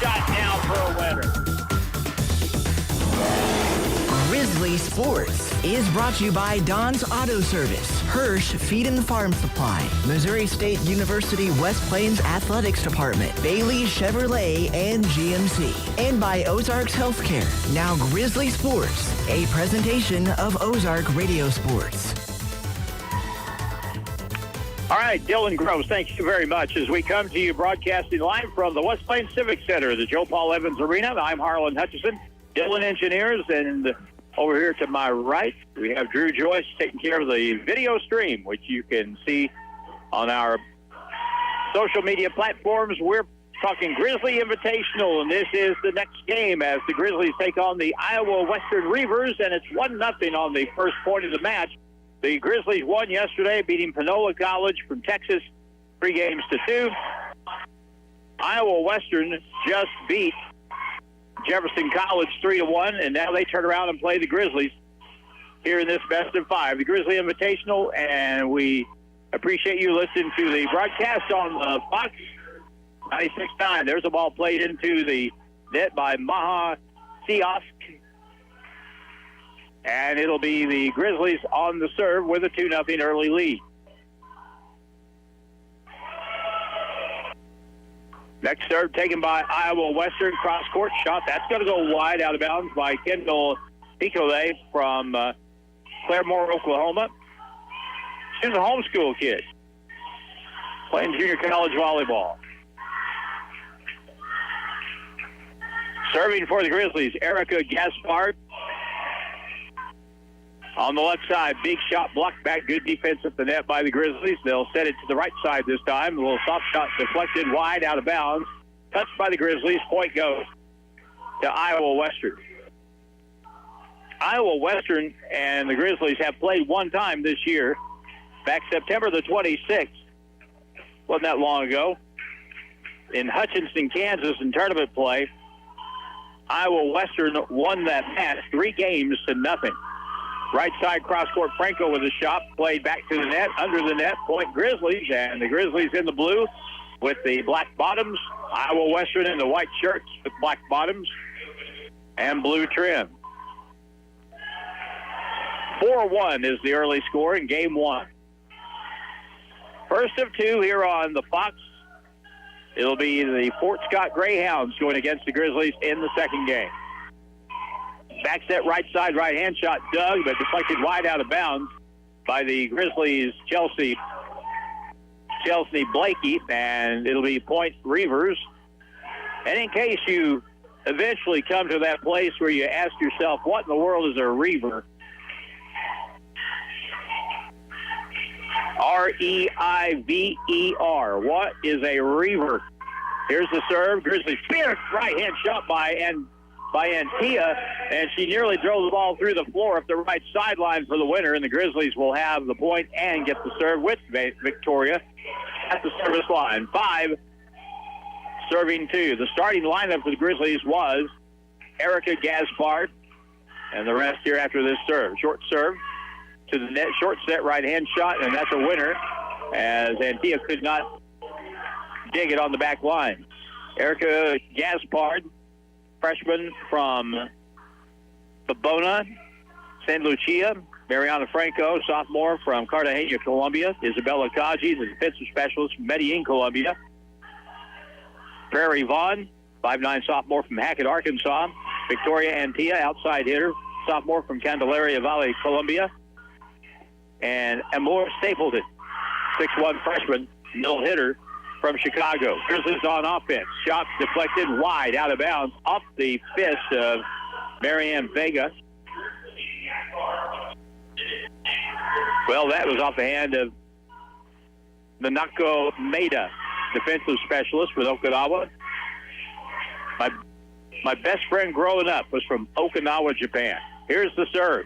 shot now for a winner. Grizzly Sports is brought to you by Don's Auto Service, Hirsch Feed and Farm Supply, Missouri State University West Plains Athletics Department, Bailey Chevrolet and GMC, and by Ozarks Healthcare. Now Grizzly Sports, a presentation of Ozark Radio Sports. All right, Dylan Groves, thank you very much. As we come to you broadcasting live from the West Plains Civic Center, the Joe Paul Evans Arena, I'm Harlan Hutchison, Dylan Engineers, and over here to my right, we have Drew Joyce taking care of the video stream, which you can see on our social media platforms. We're talking Grizzly Invitational, and this is the next game as the Grizzlies take on the Iowa Western Reivers, and it's 1-0 on the first point of the match. The Grizzlies won yesterday, beating Panola College from Texas 3-2. Iowa Western just beat Jefferson College 3-1, and now they turn around and play the Grizzlies here in this best of five. The Grizzly Invitational, and we appreciate you listening to the broadcast on Fox 96.9. There's a ball played into the net by Maha Siosk, and it'll be the Grizzlies on the serve with a 2-0 early lead. Next serve taken by Iowa Western, cross-court shot. That's going to go wide out of bounds by Kendall Picolet from Claremore, Oklahoma. She's a homeschool kid playing junior college volleyball. Serving for the Grizzlies, Erica Gaspard. On the left side, big shot blocked back. Good defense at the net by the Grizzlies. They'll set it to the right side this time. A little soft shot deflected wide out of bounds. Touched by the Grizzlies. Point goes to Iowa Western. Iowa Western and the Grizzlies have played one time this year. Back September the 26th. Wasn't that long ago. In Hutchinson, Kansas in tournament play. Iowa Western won that match 3-0. Right side cross-court, Franco with a shot, played back to the net, under the net, point Grizzlies, and the Grizzlies in the blue with the black bottoms, Iowa Western in the white shirts with black bottoms and blue trim. 4-1 is the early score in game one. First of two here on the Fox. It'll be the Fort Scott Greyhounds going against the Grizzlies in the second game. Back set right side, right-hand shot dug, but deflected wide out of bounds by the Grizzlies' Chelsea Blakey, and it'll be point Reivers. And in case you eventually come to that place where you ask yourself, what in the world is a Reiver? R-E-I-V-E-R. What is a Reiver? Here's the serve. Grizzlies fierce right-hand shot by Antia, and she nearly drove the ball through the floor up the right sideline for the winner, and the Grizzlies will have the point and get the serve with Victoria at the service line. 5, serving 2. The starting lineup for the Grizzlies was Erica Gaspard, and the rest here after this serve. Short serve to the net, short set right-hand shot, and that's a winner, as Antia could not dig it on the back line. Erica Gaspard, freshman from Babona, San Lucia. Mariana Franco, sophomore from Cartagena, Colombia. Isabella Kaji, the defensive specialist from Medellin, Colombia. Prairie Vaughn, 5'9" sophomore from Hackett, Arkansas. Victoria Antia, outside hitter, sophomore from Candelaria Valley, Colombia. And Amor Stapleton, 6'1" freshman, middle hitter from Chicago. Grizzlies on offense. Shot deflected wide out of bounds off the fist of Marianne Vega. Well, that was off the hand of Nanako Maeda, defensive specialist with Okinawa. My best friend growing up was from Okinawa, Japan. Here's the serve.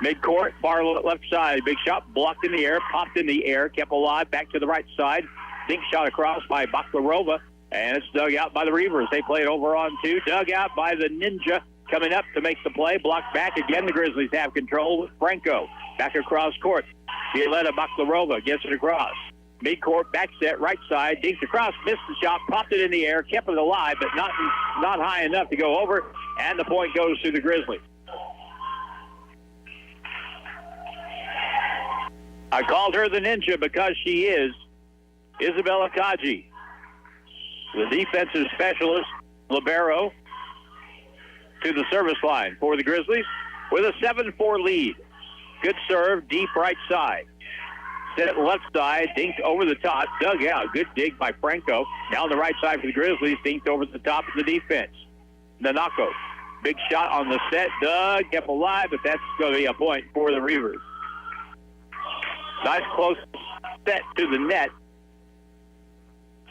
Midcourt, far left side. Big shot blocked in the air, popped in the air, kept alive, back to the right side. Dink shot across by Baklarova, and it's dug out by the Reivers. They play it over on 2. Dug out by the Ninja, coming up to make the play. Blocked back again. The Grizzlies have control with Franco. Back across court. Violetta Baklarova gets it across. Midcourt, back set, right side, dinked across, missed the shot, popped it in the air, kept it alive, but not high enough to go over, and the point goes to the Grizzlies. I called her the ninja because she is. Isabella Kaji, the defensive specialist, libero, to the service line for the Grizzlies with a 7-4 lead. Good serve, deep right side. Set left side, dinked over the top, dug out. Good dig by Franco. Down the right side for the Grizzlies, dinked over the top of the defense. Nanako, big shot on the set, dug, kept alive, but that's going to be a point for the Reivers. Nice close set to the net.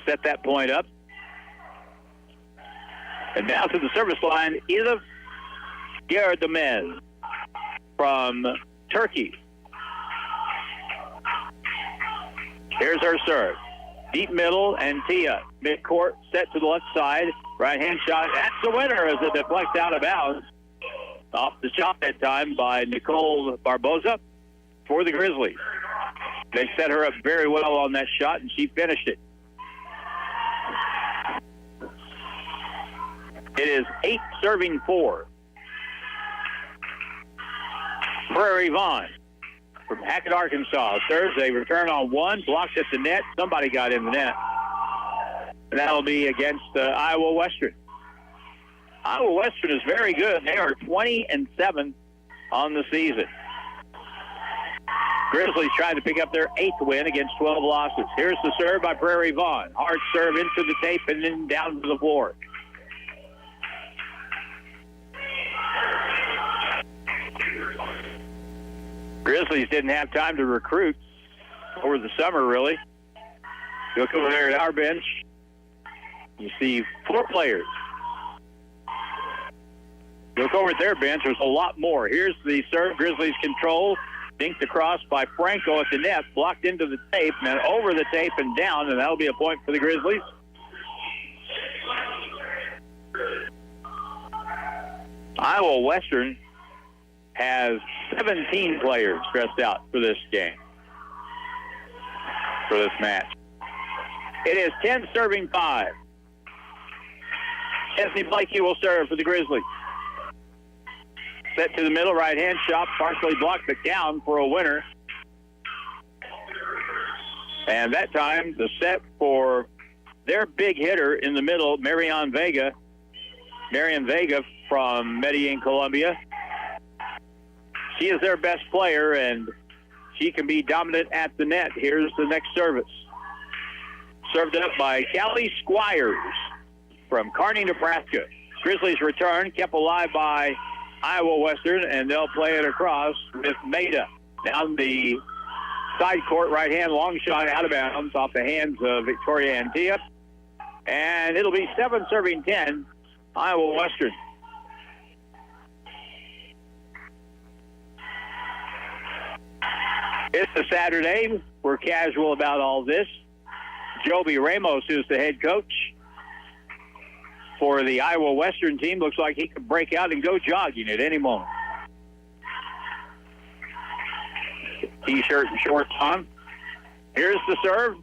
Set that point up. And now to the service line, Elif Gerdemez from Turkey. Here's her serve. Deep middle, and Tia. Midcourt, set to the left side. Right-hand shot. That's the winner as it deflects out of bounds. Off the shot that time by Nicole Barboza for the Grizzlies. They set her up very well on that shot, and she finished it. It is 8-4. Prairie Vaughn from Hackett, Arkansas. Serves a return on one, blocked at the net. Somebody got in the net. And that'll be against Iowa Western. Iowa Western is very good. They are 20-7 on the season. Grizzlies trying to pick up their 8th win against 12 losses. Here's the serve by Prairie Vaughn. Hard serve into the tape and then down to the floor. Grizzlies didn't have time to recruit over the summer, really. Look over there at our bench. You see 4 players. Look over at their bench. There's a lot more. Here's the serve. Grizzlies control. Dinked across by Franco at the net. Blocked into the tape. And over the tape and down. And that'll be a point for the Grizzlies. Iowa Western has 17 players dressed out for this game, for this match. It is 10-5. Anthony Blakey will serve for the Grizzlies. Set to the middle, right-hand shot, partially blocked, but down for a winner. And that time, the set for their big hitter in the middle, Marian Vega from Medellin, Colombia. She is their best player, and she can be dominant at the net. Here's the next service. Served up by Callie Squires from Kearney, Nebraska. Grizzlies return, kept alive by Iowa Western, and they'll play it across with Maida. Down the side court, right hand, long shot out of bounds off the hands of Victoria Antia. And it'll be 7-10, Iowa Western. It's a Saturday. We're casual about all this. Joby Ramos, who's the head coach for the Iowa Western team, looks like he could break out and go jogging at any moment. T-shirt and shorts on. Here's the serve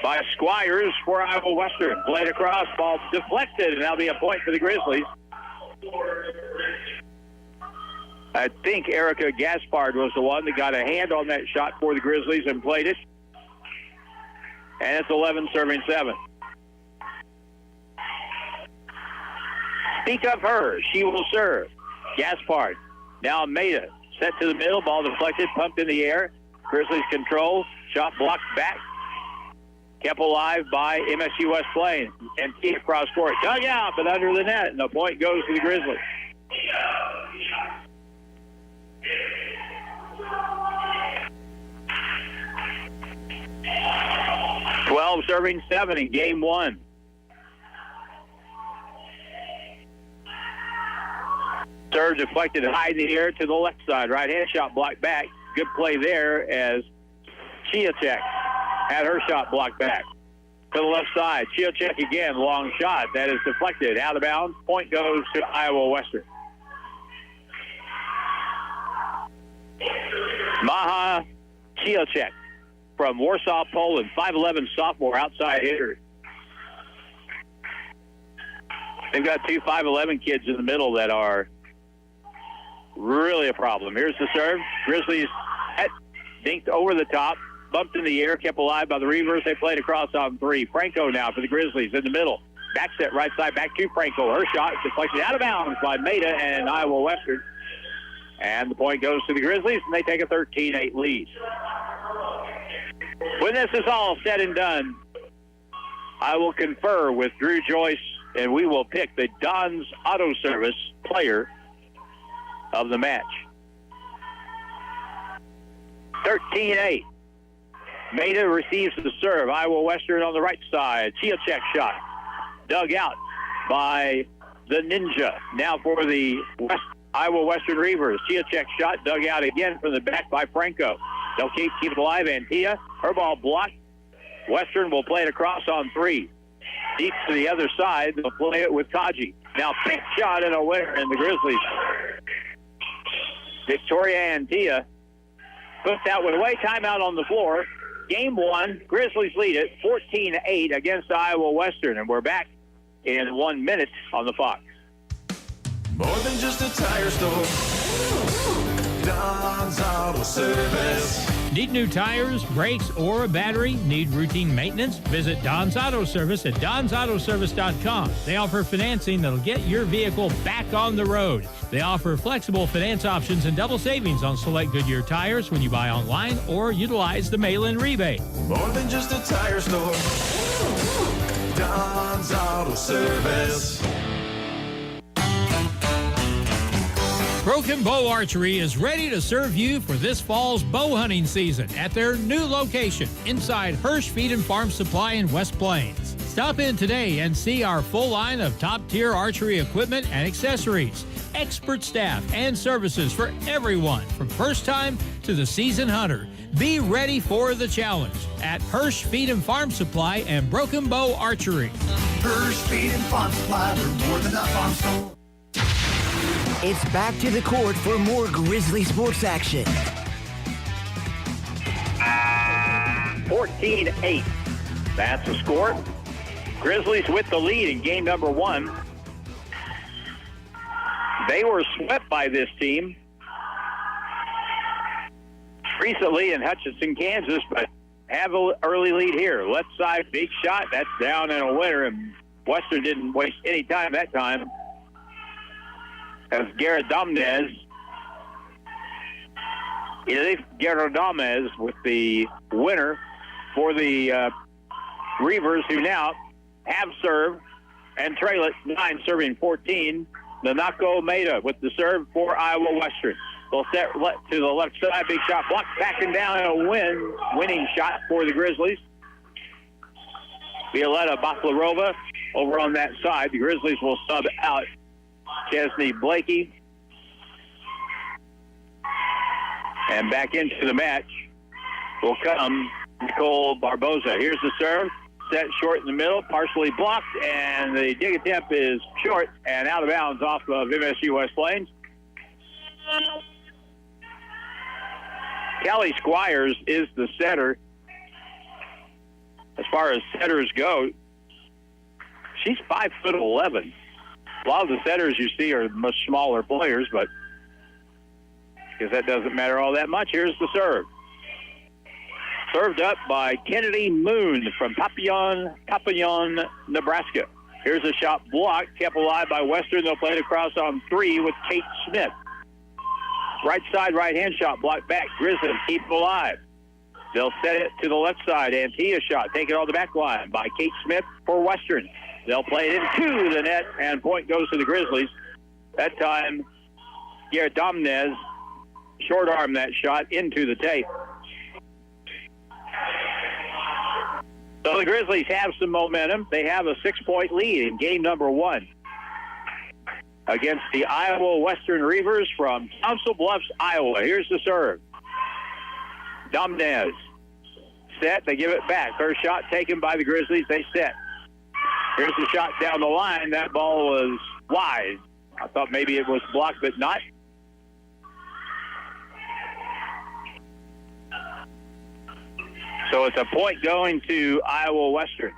by Squires for Iowa Western. Played across, ball deflected, and that'll be a point for the Grizzlies. I think Erica Gaspard was the one that got a hand on that shot for the Grizzlies and played it. And it's 11-7. Speak of her. She will serve. Gaspard. Now Maida. Set to the middle. Ball deflected. Pumped in the air. Grizzlies control. Shot blocked back. Kept alive by MSU West Plains. And key across court. Dug out, but under the net. And the point goes to the Grizzlies. 12-7 in game one. Serve deflected high in the air to the left side. Right-hand shot blocked back. Good play there as Chiacek had her shot blocked back. To the left side. Chiacek again, long shot. That is deflected. Out of bounds. Point goes to Iowa Western. Maha Chiacek from Warsaw, Poland, 5'11" sophomore outside hitter. They've got two 5'11" kids in the middle that are really a problem. Here's the serve. Grizzlies dinked over the top, bumped in the air, kept alive by the Reivers. They played across on three. Franco now for the Grizzlies in the middle. Back set right side, back to Franco. Her shot deflected out of bounds by Maida and Iowa Western. And the point goes to the Grizzlies, and they take a 13-8 lead. When this is all said and done, I will confer with Drew Joyce, and we will pick the Don's Auto Service player of the match. 13-8. Maida receives the serve. Iowa Western on the right side. Chiachek shot. Dug out by the Ninja. Now for the Iowa Western Reivers. Chiachek shot. Dug out again from the back by Franco. They'll keep it alive. Antia. Her ball blocked. Western will play it across on three. Deep to the other side. They'll play it with Kaji. Now big shot and a winner, and the Grizzlies. Victoria Antia puts that one away. Timeout on the floor. Game one, Grizzlies lead it 14-8 against Iowa Western, and we're back in 1 minute on the Fox. More than just a tire store. Don's Auto Service. Need new tires, brakes, or a battery? Need routine maintenance? Visit Don's Auto Service at donsautoservice.com. They offer financing that'll get your vehicle back on the road. They offer flexible finance options and double savings on select Goodyear tires when you buy online or utilize the mail-in rebate. More than just a tire store. Don's Auto Service. Broken Bow Archery is ready to serve you for this fall's bow hunting season at their new location inside Hirsch Feed and Farm Supply in West Plains. Stop in today and see our full line of top-tier archery equipment and accessories, expert staff, and services for everyone from first time to the seasoned hunter. Be ready for the challenge at Hirsch Feed and Farm Supply and Broken Bow Archery. Hirsch Feed and Farm Supply, we're more than a farm store. It's back to the court for more Grizzly sports action. 14-8. That's the score. Grizzlies with the lead in game number one. They were swept by this team recently in Hutchinson, Kansas, but have an early lead here. Left side, big shot. That's down and a winner, and Western didn't waste any time that time. As Garrett Domnez with the winner for the Reivers, who now have serve and trail it 9 serving 14. Nanako Maida with the serve for Iowa Western. They'll set to the left side, big shot blocked, backing down, and a winning shot for the Grizzlies. Violetta Baklarova over on that side. The Grizzlies will sub out Chesney Blakey. And back into the match will come Nicole Barboza. Here's the serve. Set short in the middle, partially blocked, and the dig attempt is short and out of bounds off of MSU West Plains. Kelly Squires is the setter. As far as setters go, she's 5'11". A lot of the setters you see are much smaller players, but because that doesn't matter all that much. Here's the serve. Served up by Kennedy Moon from Papillon, Nebraska. Here's a shot blocked, kept alive by Western. They'll play it across on three with Kate Smith. Right side, right-hand shot blocked back. Grizzlies keep it alive. They'll set it to the left side. Antia shot taken on the back line by Kate Smith for Western. They'll play it into the net, and point goes to the Grizzlies. That time, Garrett Domnez short arm that shot into the tape. So the Grizzlies have some momentum. They have a 6-point lead in game number one against the Iowa Western Reivers from Council Bluffs, Iowa. Here's the serve. Domnez set. They give it back. Her shot taken by the Grizzlies. They set. Here's the shot down the line. That ball was wide. I thought maybe it was blocked, but not. So it's a point going to Iowa Western.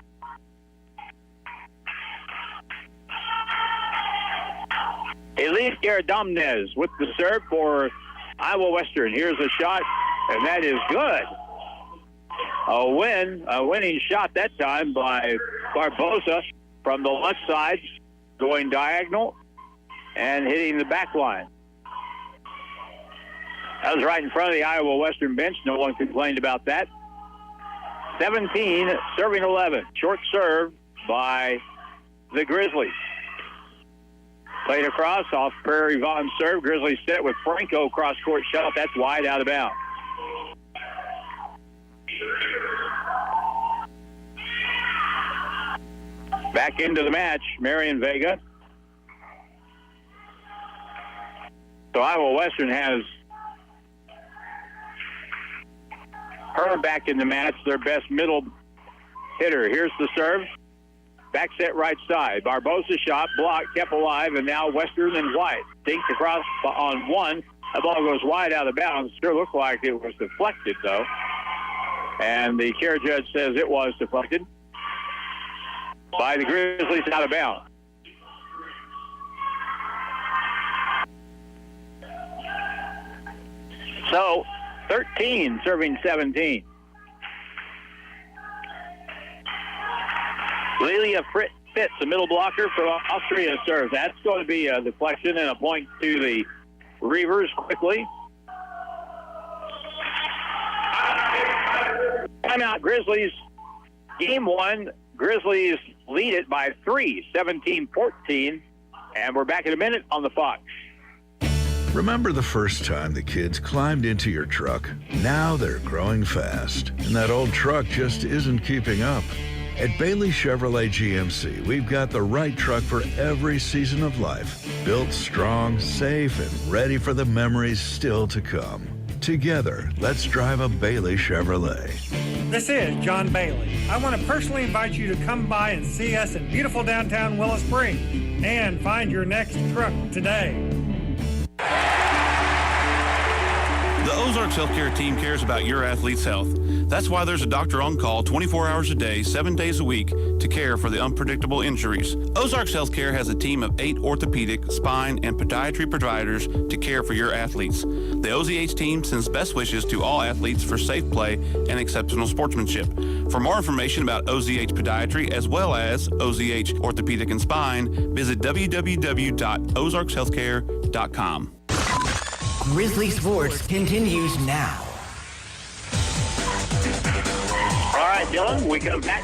Elise Garadomnez with the serve for Iowa Western. Here's a shot, and that is good. A winning shot that time by Barbosa from the left side, going diagonal and hitting the back line. That was right in front of the Iowa Western bench. No one complained about that. 17, serving 11. Short serve by the Grizzlies. Played across off Prairie Vaughn's serve. Grizzlies set with Franco cross-court shot. That's wide out of bounds. Back into the match, Marion Vega. So Iowa Western has her back in the match, their best middle hitter. Here's the serve. Back set right side. Barbosa shot, blocked, kept alive, and now Western and White. Dinked across on one. The ball goes wide out of bounds. Sure looked like it was deflected, though. And the care judge says it was deflected by the Grizzlies out of bounds. So, 13 serving 17. Lelia Fitz, a middle blocker for Austria serves. That's going to be a deflection and a point to the Reivers quickly. Timeout, Grizzlies. Game 1, Grizzlies lead it by 3, 17-14. And we're back in a minute on the Fox. Remember the first time the kids climbed into your truck? Now they're growing fast, and that old truck just isn't keeping up. At Bailey Chevrolet GMC, we've got the right truck for every season of life. Built strong, safe, and ready for the memories still to come. Together, let's drive a Bailey Chevrolet. This is John Bailey. I want to personally invite you to come by and see us in beautiful downtown Willow Springs and find your next truck today. The Ozarks Healthcare team cares about your athlete's health. That's why there's a doctor on call 24 hours a day, 7 days a week to care for the unpredictable injuries. Ozarks Healthcare has a team of 8 orthopedic, spine, and podiatry providers to care for your athletes. The OZH team sends best wishes to all athletes for safe play and exceptional sportsmanship. For more information about OZH Podiatry as well as OZH Orthopedic and Spine, visit www.ozarkshealthcare.com. Grizzly Sports continues now. All right, Dylan, we come back.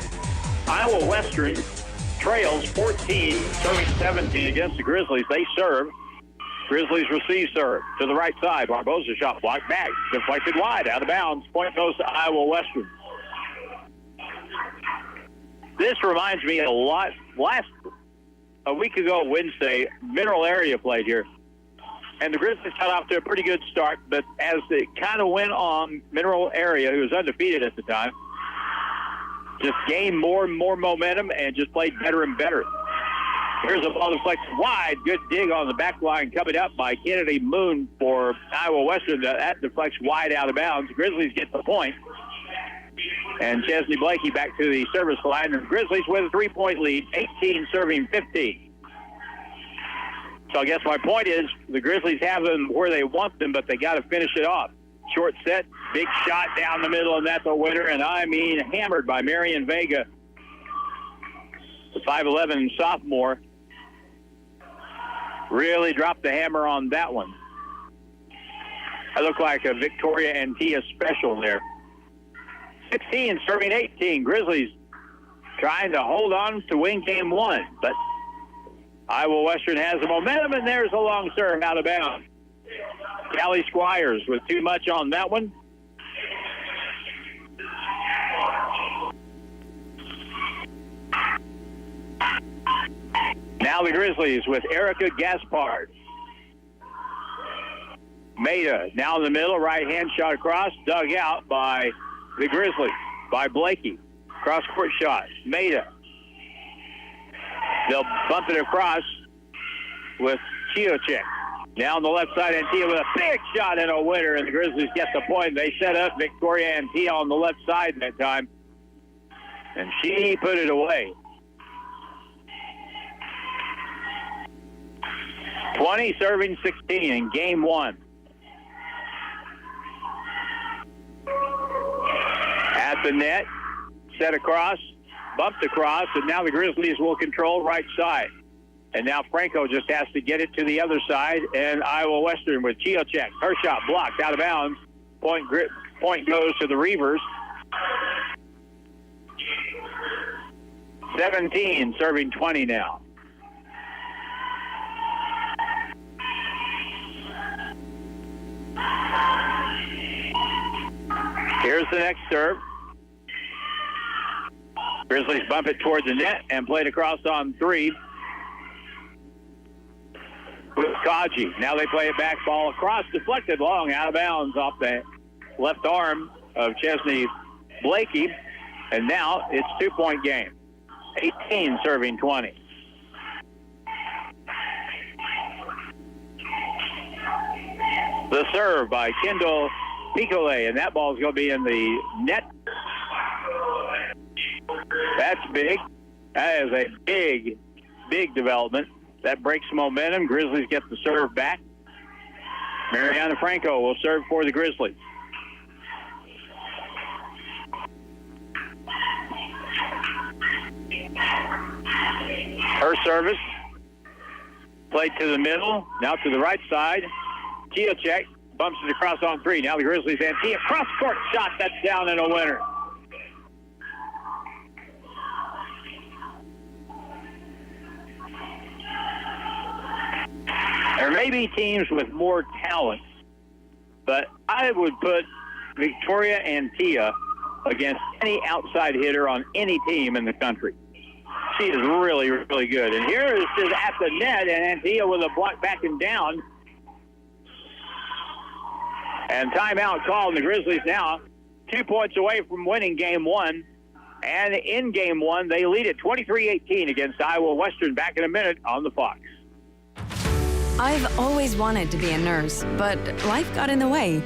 Iowa Western trails 14, serving 17 against the Grizzlies. They serve. Grizzlies receive serve to the right side. Barbosa shot blocked back, deflected wide, out of bounds. Point goes to Iowa Western. This reminds me a lot. A week ago, Wednesday, Mineral Area played here. And the Grizzlies got off to a pretty good start, but as it kind of went on, Mineral Area, who was undefeated at the time, just gained more and more momentum and just played better and better. Here's a ball deflected wide. Good dig on the back line coming up by Kennedy Moon for Iowa Western. That deflects wide out of bounds. Grizzlies get the point. And Chesney Blakey back to the service line. And Grizzlies with a 3-point lead, 18 serving 15. So I guess my point is the Grizzlies have them where they want them, but they got to finish it off. Short set, big shot down the middle, and that's a winner. And I mean hammered by Marion Vega, the 5'11" sophomore. Really dropped the hammer on that one. That looked like a Victoria Antia special there. 16 serving 18. Grizzlies trying to hold on to win game 1, but Iowa Western has the momentum, and there's a long serve out of bounds. Callie Squires with too much on that one. Now the Grizzlies with Erica Gaspard. Maida now in the middle, right-hand shot across, dug out by the Grizzlies, by Blakey. Cross-court shot, Maida. They'll bump it across with Chiocek. Now on the left side, Antia with a big shot and a winner, and the Grizzlies get the point. They set up Victoria Antia on the left side that time, and she put it away. 20 serving 16 in game one. At the net, set across, bumped across, and now the Grizzlies will control right side. And now Franco just has to get it to the other side, and Iowa Western with Chiocek. Her shot blocked out of bounds. Point goes to the Reivers. 17 serving 20 now. Here's the next serve. Grizzlies bump it toward the net and play it across on three with Kaji. Now they play it back, ball across, deflected long, out of bounds off the left arm of Chesney Blakey. And now it's 2-point game. 18 serving 20. The serve by Kendall Picolet, and that ball's going to be in the net. That's big. That is a big, big development. That breaks momentum. Grizzlies get the serve back. Mariana Franco will serve for the Grizzlies. Her service. Played to the middle. Now to the right side. Chiocek bumps it across on three. Now the Grizzlies and Tia cross-court shot. That's down and a winner. There may be teams with more talent, but I would put Victoria and Tia against any outside hitter on any team in the country. She is really, really good. And here is at the net, and Antia with a block back and down. And timeout called. The Grizzlies now 2 points away from winning game one. And in game one, they lead at 23-18 against Iowa Western. Back in a minute on the Fox. I've always wanted to be a nurse, but life got in the way.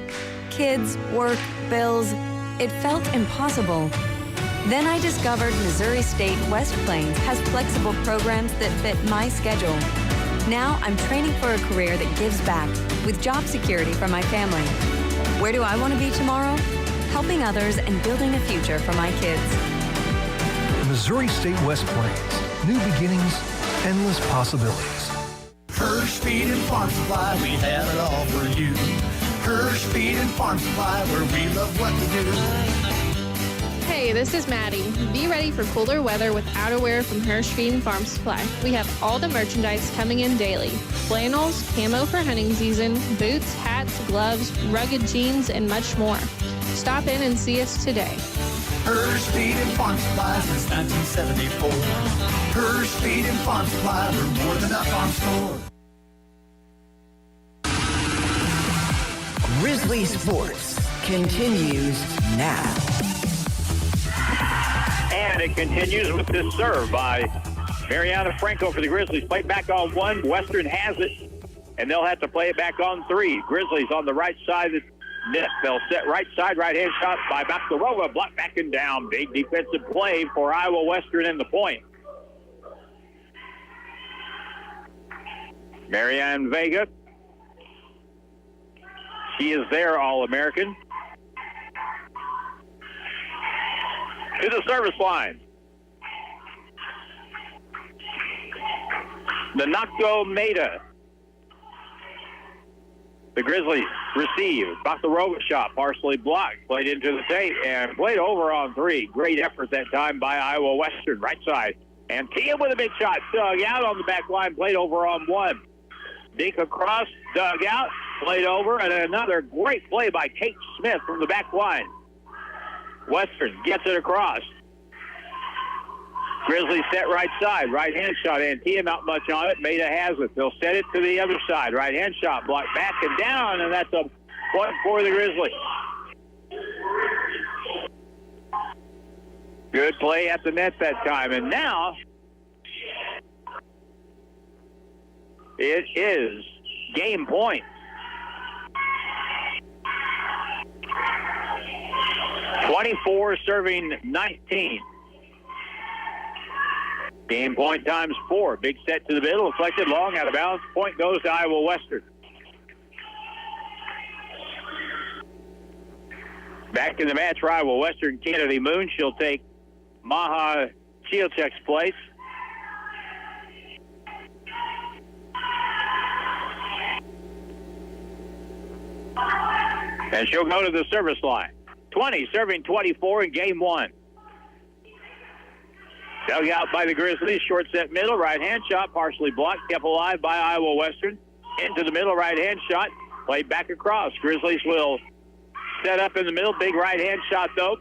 Kids, work, bills. It felt impossible. Then I discovered Missouri State West Plains has flexible programs that fit my schedule. Now I'm training for a career that gives back with job security for my family. Where do I want to be tomorrow? Helping others and building a future for my kids. Missouri State West Plains. New beginnings, endless possibilities. Hirsch Feed and Farm Supply, we have it all for you. Hirsch Feed and Farm Supply, where we love what we do. Hey, this is Maddie. Be ready for cooler weather with outerwear from Hirsch Feed and Farm Supply. We have all the merchandise coming in daily. Flannels, camo for hunting season, boots, hats, gloves, rugged jeans, and much more. Stop in and see us today. Hirsch Feed and Farm Supply since 1974. Hirsch Feed and Farm Supply, we're more than a farm store. Grizzly Sports continues now. And it continues with this serve by Mariana Franco for the Grizzlies. Played back on one. Western has it, and they'll have to play it back on three. Grizzlies on the right side of the net. They'll set right side, right-hand shot by Bakarova. Blocked back and down. Big defensive play for Iowa Western in the point. Marianne Vega. She is their All-American. To the service line. Nanako Maeda. The Grizzlies receive. Bakarova shot, partially blocked. Played into the tape and played over on three. Great effort that time by Iowa Western. Right side. And Tia with a big shot. Dug out on the back line. Played over on one. Dink across. Dug out. Played over. And another great play by Kate Smith from the back line. Western gets it across. Grizzlies set right side. Right-hand shot. Antia not much on it. Maeda has it. They'll set it to the other side. Right-hand shot. Blocked back and down. And that's a point for the Grizzlies. Good play at the net that time. And now it is game point. 24 serving 19. Game point times 4. Big set to the middle, deflected long, out of bounds. Point goes to Iowa Western. Back in the match for Iowa Western, Kennedy Moon. She'll take Maha Chielchek's place. And she'll go to the service line. 20 serving 24 in game 1. Dug out by the Grizzlies, short set middle, right-hand shot, partially blocked, kept alive by Iowa Western. Into the middle, right-hand shot, played back across. Grizzlies will set up in the middle, big right-hand shot, though,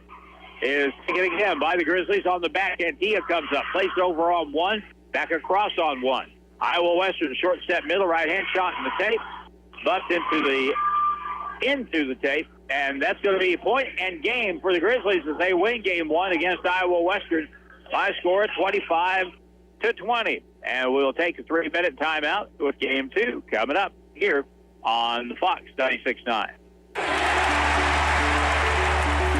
is taken again by the Grizzlies on the back end. Tia comes up, placed over on 1, back across on 1. Iowa Western, short set middle, right-hand shot in the tape, bumped into the tape, and that's going to be point and game for the Grizzlies as they win game 1 against Iowa Western by score 25-20. And we'll take a 3-minute timeout with game 2 coming up here on the Fox 96.9.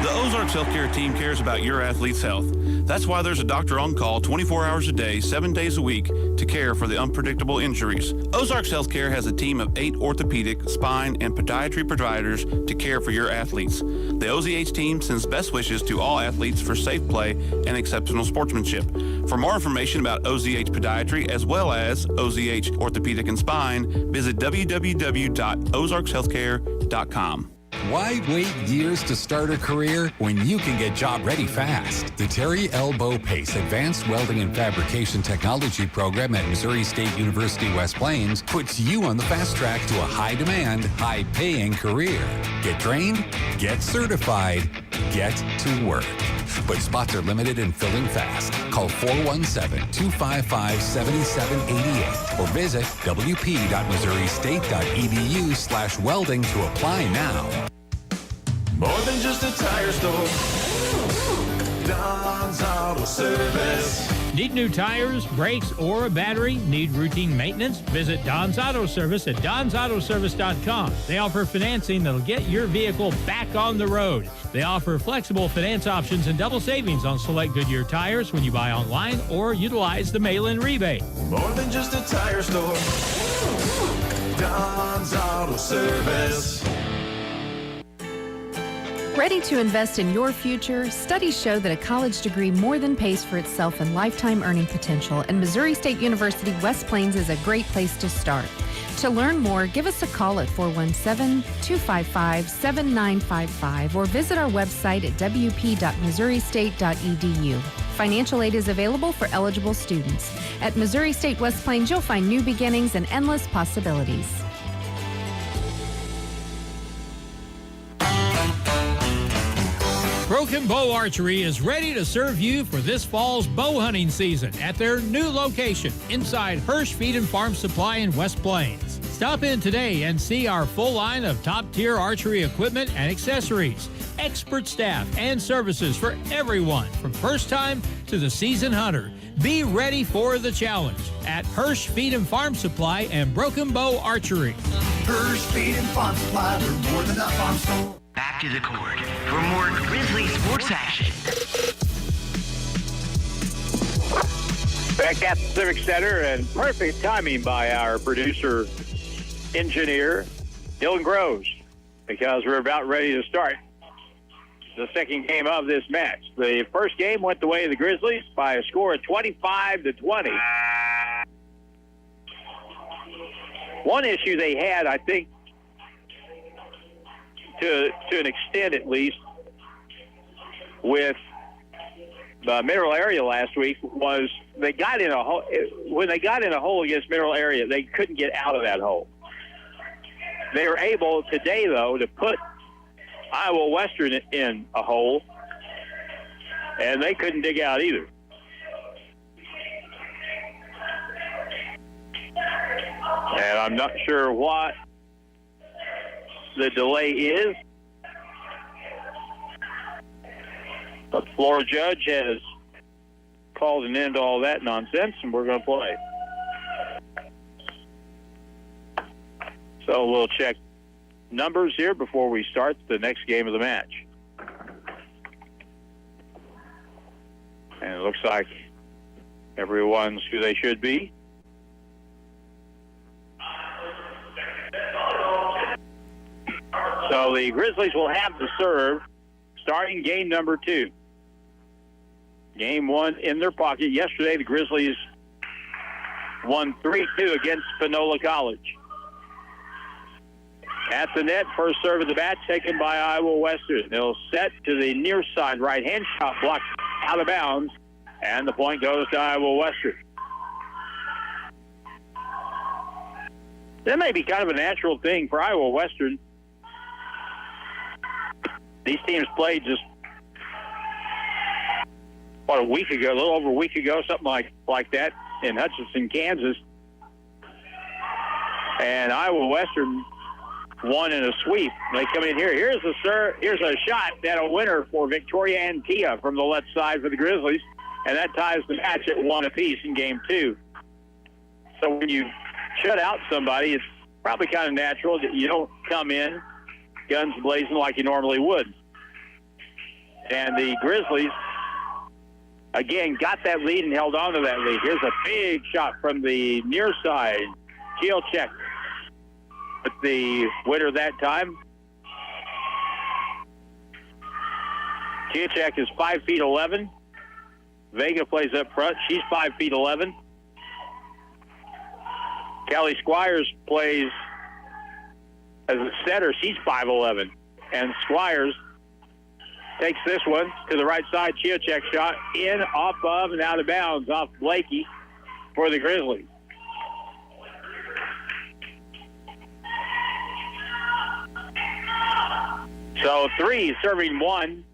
The Ozarks Healthcare team cares about your athlete's health. That's why there's a doctor on call 24 hours a day, 7 days a week to care for the unpredictable injuries. Ozarks Healthcare has a team of 8 orthopedic, spine, and podiatry providers to care for your athletes. The OZH team sends best wishes to all athletes for safe play and exceptional sportsmanship. For more information about OZH Podiatry as well as OZH Orthopedic and Spine, visit www.ozarkshealthcare.com. Why wait years to start a career when you can get job ready fast? The Terry L. Bow Pace Advanced Welding and Fabrication Technology program at Missouri State University West Plains puts you on the fast track to a high-demand, high-paying career. Get trained, get certified, get to work. But spots are limited and filling fast. Call 417-255-7788 or visit wp.missouristate.edu/welding to apply now. More than just a tire store. Don's Auto Service. Need new tires, brakes, or a battery? Need routine maintenance? Visit Don's Auto Service at donsautoservice.com. They offer financing that'll get your vehicle back on the road. They offer flexible finance options and double savings on select Goodyear tires when you buy online or utilize the mail-in rebate. More than just a tire store. Don's Auto Service. Ready to invest in your future? Studies show that a college degree more than pays for itself in lifetime earning potential, and Missouri State University West Plains is a great place to start. To learn more, give us a call at 417-255-7955 or visit our website at wp.missouristate.edu. Financial aid is available for eligible students. At Missouri State West Plains, you'll find new beginnings and endless possibilities. Broken Bow Archery is ready to serve you for this fall's bow hunting season at their new location inside Hirsch Feed and Farm Supply in West Plains. Stop in today and see our full line of top-tier archery equipment and accessories, expert staff, and services for everyone from first-time to the seasoned hunter. Be ready for the challenge at Hirsch Feed and Farm Supply and Broken Bow Archery. Hirsch Feed and Farm Supply, we're more than a farm store. Back to the court for more Grizzly sports action. Back at the Civic Center, and perfect timing by our producer, engineer, Dylan Groves, because we're about ready to start the second game of this match. The first game went the way of the Grizzlies by a score of 25-20. One issue they had, I think, to an extent at least, with the Mineral Area last week was they got in a hole. When they got in a hole against Mineral Area, they couldn't get out of that hole. They were able today, though, to put Iowa Western in a hole, and they couldn't dig out either. And I'm not sure what the delay is, but the floor judge has called an end to all that nonsense, and we're going to play. So we'll check numbers here before we start the next game of the match. And it looks like everyone's who they should be. So the Grizzlies will have the serve starting game number 2. Game 1 in their pocket. Yesterday, the Grizzlies won 3-2 against Panola College. At the net, first serve of the match taken by Iowa Western. They'll set to the near side right-hand shot blocked out of bounds, and the point goes to Iowa Western. That may be kind of a natural thing for Iowa Western. These teams played just, a week ago, a little over a week ago, something like that in Hutchinson, Kansas. And Iowa Western won in a sweep. They come in here. Here's a shot that a winner for Victoria Antioch from the left side for the Grizzlies, and that ties the match at 1 apiece in game 2. So when you shut out somebody, it's probably kind of natural that you don't come in guns blazing like you normally would. And the Grizzlies, again, got that lead and held on to that lead. Here's a big shot from the near side. Kielcheck with the winner that time. Kielcheck is 5'11". Vega plays up front. She's 5'11". Kelly Squires plays as a setter. She's 5'11". And Squires takes this one to the right side. Kielcheck shot in, off of, and out of bounds off Blakey for the Grizzlies. So 3 serving 1.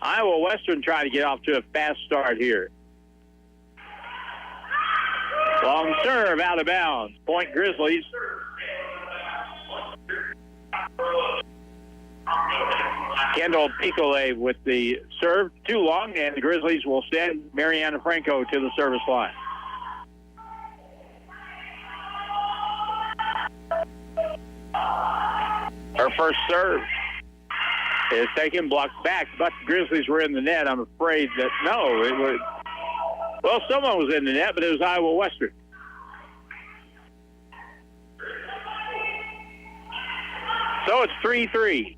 Iowa Western trying to get off to a fast start here. Long serve out of bounds. Point Grizzlies. Kendall Picolet with the serve, too long, and the Grizzlies will send Mariana Franco to the service line. Her first serve is taken, blocked back, but the Grizzlies were in the net. I'm afraid that, no, it was, well, someone was in the net, but it was Iowa Western. So it's 3-3.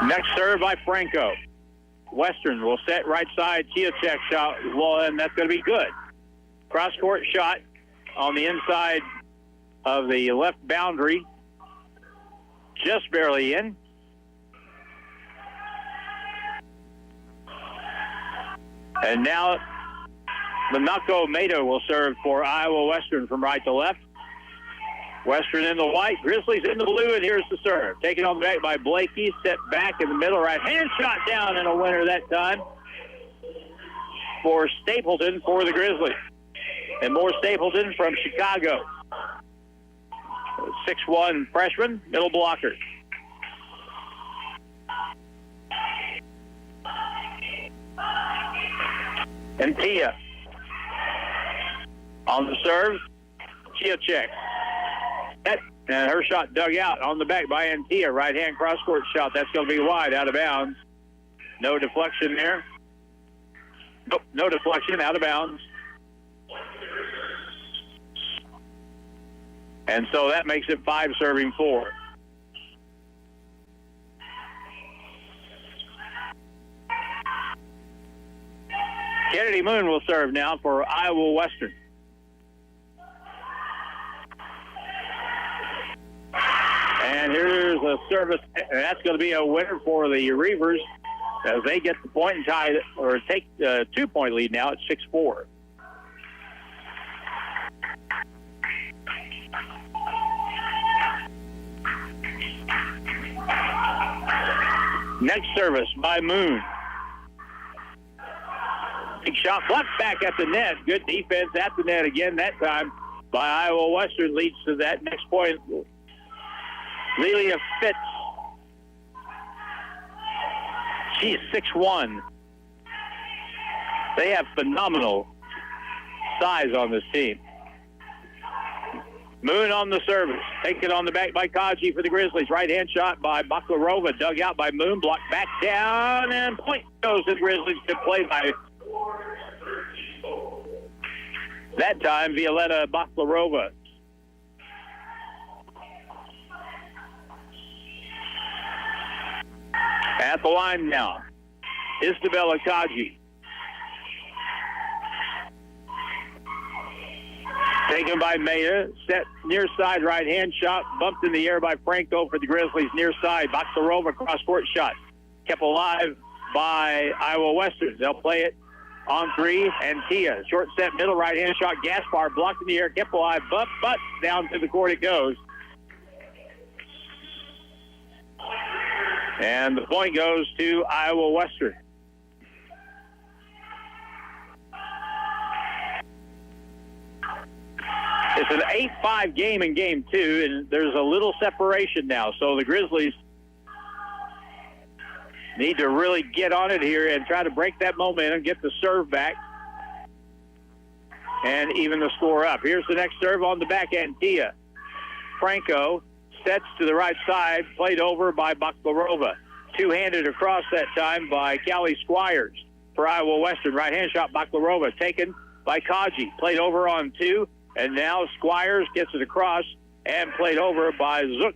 Next serve by Franco. Western will set right side. Kielcheck shot, well, and that's going to be good. Cross-court shot on the inside of the left boundary. Just barely in. And now Minako Mato will serve for Iowa Western from right to left. Western in the white, Grizzlies in the blue, and here's the serve. Taken on the back by Blakey, set back in the middle right. Hand shot down and a winner that time for Stapleton for the Grizzlies. And more Stapleton from Chicago. 6'1" freshman, middle blocker. And Tia on the serve, Kielcheck. And her shot dug out on the back by Antia. Right-hand cross-court shot. That's going to be wide, out of bounds. No deflection there. Nope, no deflection, out of bounds. And so that makes it 5 serving 4. Kennedy Moon will serve now for Iowa Western. And here's a service, and that's going to be a winner for the Reivers as they get the point and tie, or take the 2-point lead now at 6-4. Next service by Moon. Big shot blocked back at the net. Good defense at the net again that time by Iowa Western. Leads to that next point. Lelia Fitz. She's 6'1". They have phenomenal size on this team. Moon on the service. Taken on the back by Kaji for the Grizzlies. Right-hand shot by Baklarova. Dug out by Moon. Blocked back down. And point goes to the Grizzlies. Good play by, that time, Violetta Baklarova. At the line now, Isabella Kaji. Taken by Maya, set near side right-hand shot, bumped in the air by Franco for the Grizzlies near side. Baklarova cross-court shot, kept alive by Iowa Western. They'll play it on three, and Tia, short set middle right-hand shot, Gaspar blocked in the air, kept alive, but down to the court it goes. And the point goes to Iowa Western. It's an 8-5 game in game two, and there's a little separation now. So the Grizzlies need to really get on it here and try to break that momentum, get the serve back, and even the score up. Here's the next serve on the backhand. Tia. Franco sets to the right side, played over by Baklarova. Two-handed across that time by Callie Squires for Iowa Western. Right-hand shot, Baklarova, taken by Kaji. Played over on two. And now Squires gets it across and played over by Zook.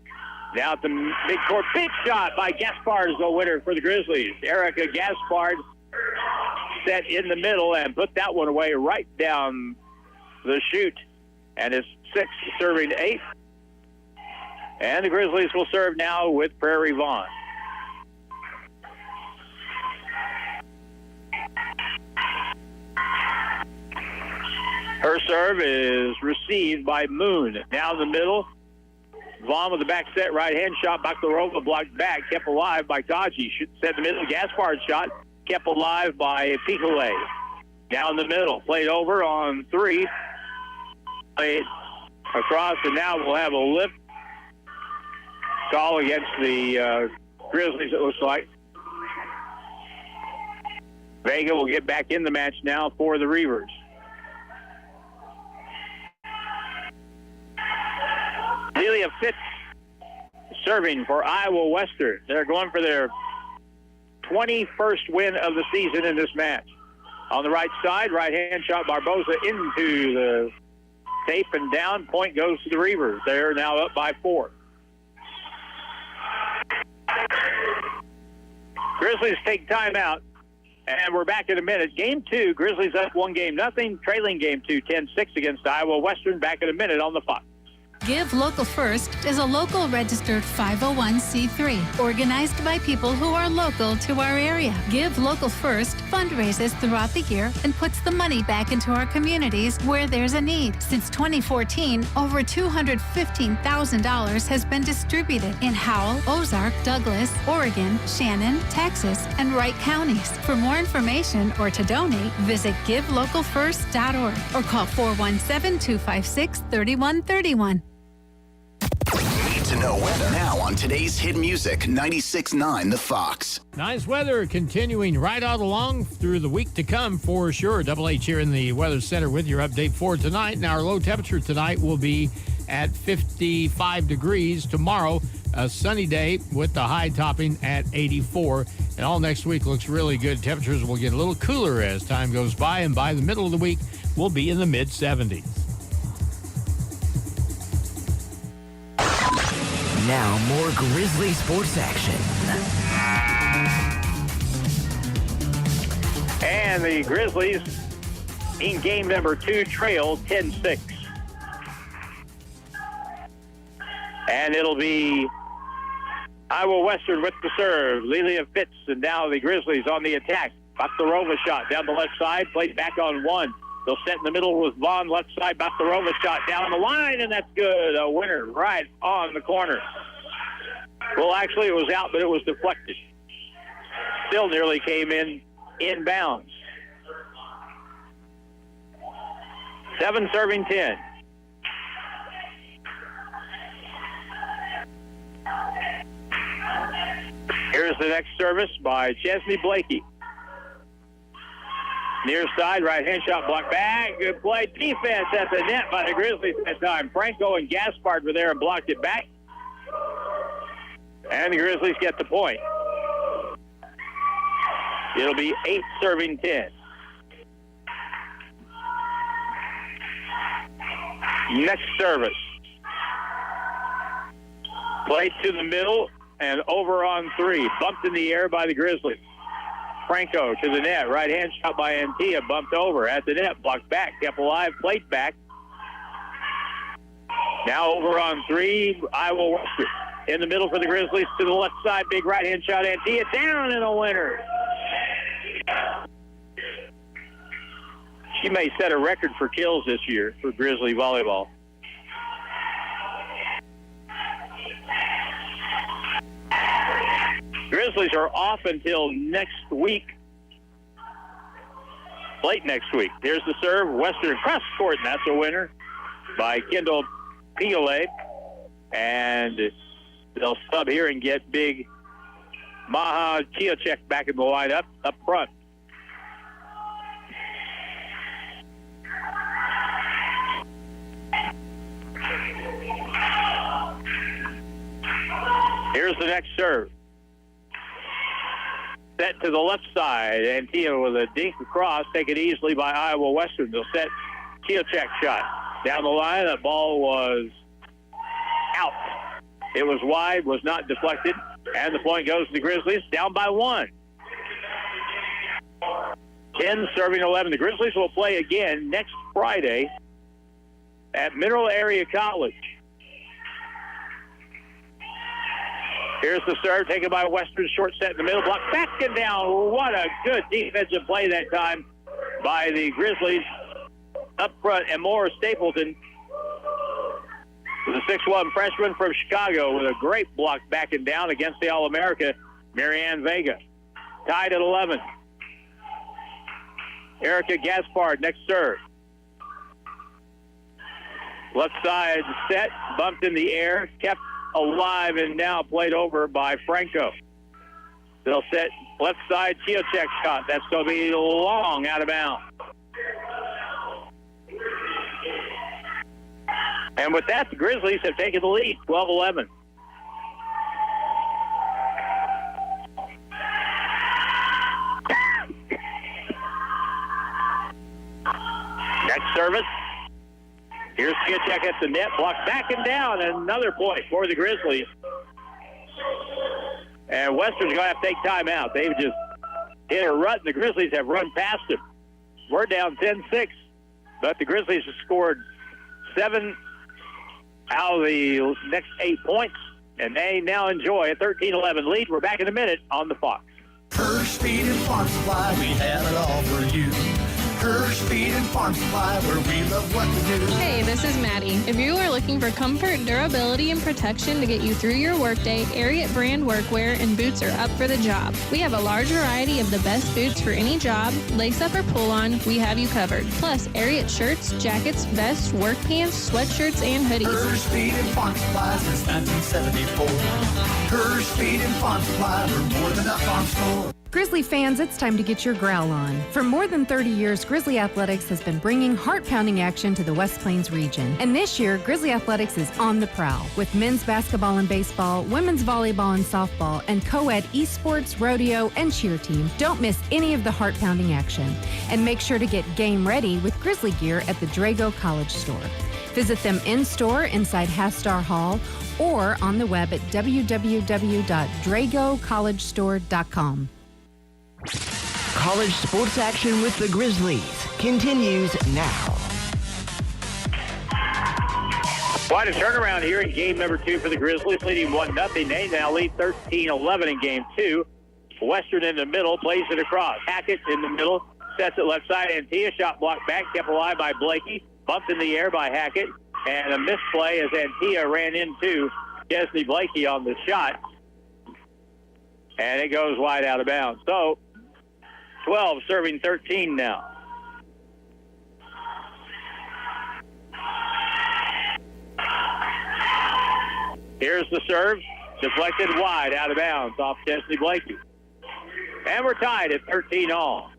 Now at the midcourt, big shot by Gaspard is the winner for the Grizzlies. Erica Gaspard set in the middle and put that one away right down the chute. And it's 6 serving 8. And the Grizzlies will serve now with Prairie Vaughn. Her serve is received by Moon. Now in the middle, Vaughn with the back set, right-hand shot. Baklarova blocked back, kept alive by Kaji. Set in the middle, Gaspard shot, kept alive by Picolet. Now in the middle, played over on three. Played across, and now we'll have a lip call against the Grizzlies, it looks like. Vega will get back in the match now for the Reivers. Delia Fitz serving for Iowa Western. They're going for their 21st win of the season in this match. On the right side, right-hand shot, Barbosa into the tape and down. Point goes to the Reivers. They're now up by 4. Grizzlies take time out, and we're back in a minute. Game 2, Grizzlies up 1-0, trailing game 2, 10-6 against Iowa Western. Back in a minute on the Fox. Give Local First is a local registered 501c3 organized by people who are local to our area. Give Local First fundraises throughout the year and puts the money back into our communities where there's a need. Since 2014, over $215,000 has been distributed in Howell, Ozark, Douglas, Oregon, Shannon, Texas, and Wright counties. For more information or to donate, visit givelocalfirst.org or call 417-256-3131. Need to know weather now on today's hit music 96.9 The Fox. Nice weather continuing right out along through the week to come for sure. Double H here in the Weather Center with your update for tonight. And our low temperature tonight will be at 55 degrees. Tomorrow, a sunny day with the high topping at 84. And all next week looks really good. Temperatures will get a little cooler as time goes by. And by the middle of the week, we'll be in the mid-70s. Now, more Grizzly sports action. And the Grizzlies in game number 2 trail 10-6. And it'll be Iowa Western with the serve. Lelia Fitz, and now the Grizzlies on the attack. Baklarova shot down the left side, played back on one. They'll set in the middle with Vaughn, left side. Baklarova shot down the line, and that's good. A winner right on the corner. Well, actually, it was out, but it was deflected. Still nearly came in inbounds. 7 serving 10. Here's the next service by Chesney Blakey. Near side, right-hand shot blocked back. Good play. Defense at the net by the Grizzlies that time. Franco and Gaspard were there and blocked it back. And the Grizzlies get the point. It'll be 8 serving 10. Next service. Played to the middle and over on 3. Bumped in the air by the Grizzlies. Franco to the net. Right-hand shot by Antilla. Bumped over at the net. Blocked back. Kept alive. Played back. Now over on 3. Iowa Western. In the middle for the Grizzlies. To the left side. Big right-hand shot. Antilla down in a winner. She may set a record for kills this year for Grizzly volleyball. Grizzlies are off until next week. Late next week. Here's the serve. Western cross court, and that's a winner by Kendall Pigole. And they'll sub here and get big Maha Chiocek back in the lineup up front. Here's the next serve. Set to the left side. Antilla with a dink across, taken easily by Iowa Western. They'll set Chiocek shot. Down the line, that ball was out. It was wide, was not deflected, and the point goes to the Grizzlies, down by 1. 10 serving 11. The Grizzlies will play again next Friday at Mineral Area College. Here's the serve, taken by Western, short set in the middle, block back and down. What a good defensive play that time by the Grizzlies up front. And Maura Stapleton, the 6'1" freshman from Chicago, with a great block back and down against the All-America, Marianne Vega. Tied at 11. Erica Gaspard, next serve. Left side set, bumped in the air, kept alive, and now played over by Franco. They'll set left side Chiocek shot. That's going to be long out of bounds. And with that, the Grizzlies have taken the lead, 12-11. Next service. Here's Chiocek at the net, blocked back and down, and another point for the Grizzlies. And Western's going to have to take time out. They've just hit a rut, and the Grizzlies have run past them. We're down 10-6, but the Grizzlies have scored 7 out of the next 8 points, and they now enjoy a 13-11 lead. We're back in a minute on the Fox. Hirsch Feed and Farm Supply, we have it all for you. Hirsch Feed and Farm Supply, where we love what we do. Hey, this is Maddie. If you are looking for comfort, durability, and protection to get you through your workday, Ariat brand workwear and boots are up for the job. We have a large variety of the best boots for any job. Lace up or pull on, we have you covered. Plus, Ariat shirts, jackets, vests, work pants, sweatshirts, and hoodies. Hirsch Feed and Farm Supply since 1974. Hirsch Feed and Farm Supply, we're more than a farm store. Grizzly fans, it's time to get your growl on. For more than 30 years, Grizzly Athletics has been bringing heart-pounding action to the West Plains region. And this year, Grizzly Athletics is on the prowl with men's basketball and baseball, women's volleyball and softball, and co-ed esports, rodeo, and cheer team. Don't miss any of the heart-pounding action. And make sure to get game ready with Grizzly gear at the Drago College Store. Visit them in-store inside Hastar Hall or on the web at www.dragocollegestore.com. College sports action with the Grizzlies continues now. Quite a turnaround here in game number 2 for the Grizzlies, leading 1-0. They now lead 13-11 in game 2. Western in the middle, plays it across. Hackett in the middle, sets it left side. Antilla shot blocked back, kept alive by Blakey. Bumped in the air by Hackett. And a misplay as Antilla ran into Chesney Blakey on the shot. And it goes wide out of bounds. So, 12 serving 13 now. Here's the serve, deflected wide out of bounds off Chesney Blakey. And we're tied at 13 all.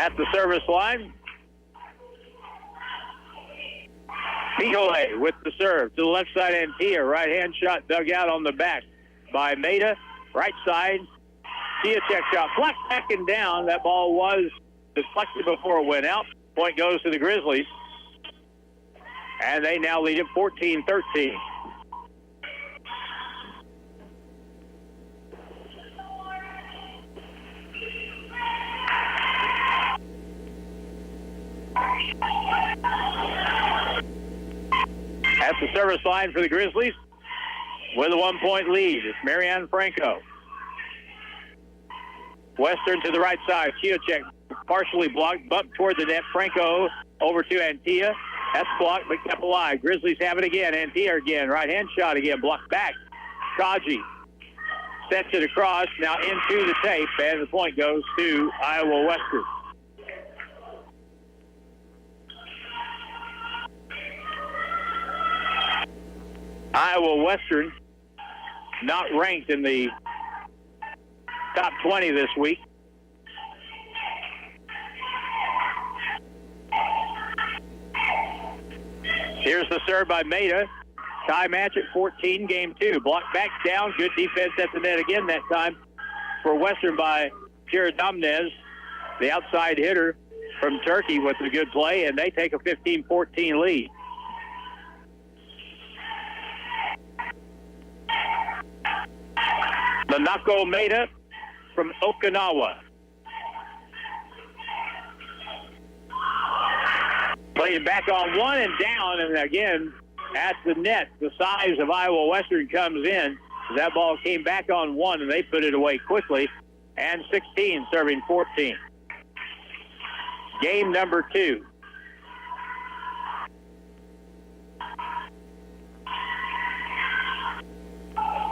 At the service line, Pihole with the serve to the left side. Antia, right-hand shot dug out on the back by Maida. Right side, Chiachek shot blocked back and down. That ball was deflected before it went out. Point goes to the Grizzlies. And they now lead it 14-13. At the service line for the Grizzlies with a 1-point lead, it's Marianne Franco. Western to the right side. Chiachek partially blocked, bumped toward the net. Franco over to Antia. That's blocked, but kept alive. Grizzlies have it again. Antia again. Right-hand shot again. Blocked back. Kaji sets it across. Now into the tape, and the point goes to Iowa Western. Iowa Western not ranked in the top 20 this week. Here's the serve by Maida. Tie match at 14, game 2. Blocked back down. Good defense at the net again that time for Western by Jared Domnez, the outside hitter from Turkey with a good play, and they take a 15-14 lead. Nanako Maida from Okinawa. Playing back on one and down, and again at the net. The size of Iowa Western comes in. That ball came back on one, and they put it away quickly. And 16 serving 14. Game number 2.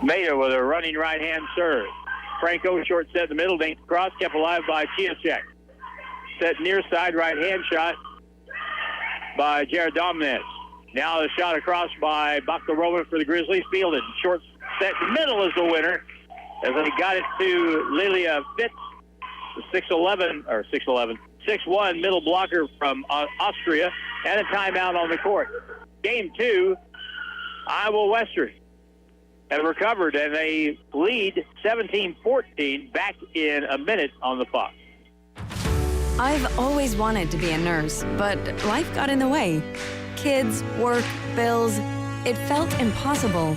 Maida with a running right-hand serve. Franco short set in the middle, dinked across, kept alive by Chiachek. Set near side right-hand shot by Jared Domnez. Now the shot across by Bakhtarovic for the Grizzlies. Fielded. Short set in the middle is the winner. As they got it to Lilia Fitz, the 6'1 middle blocker from Austria, and a timeout on the court. Game 2, Iowa Western have recovered, and they lead 17-14 back in a minute on the clock. I've always wanted to be a nurse, but life got in the way. Kids, work, bills, it felt impossible.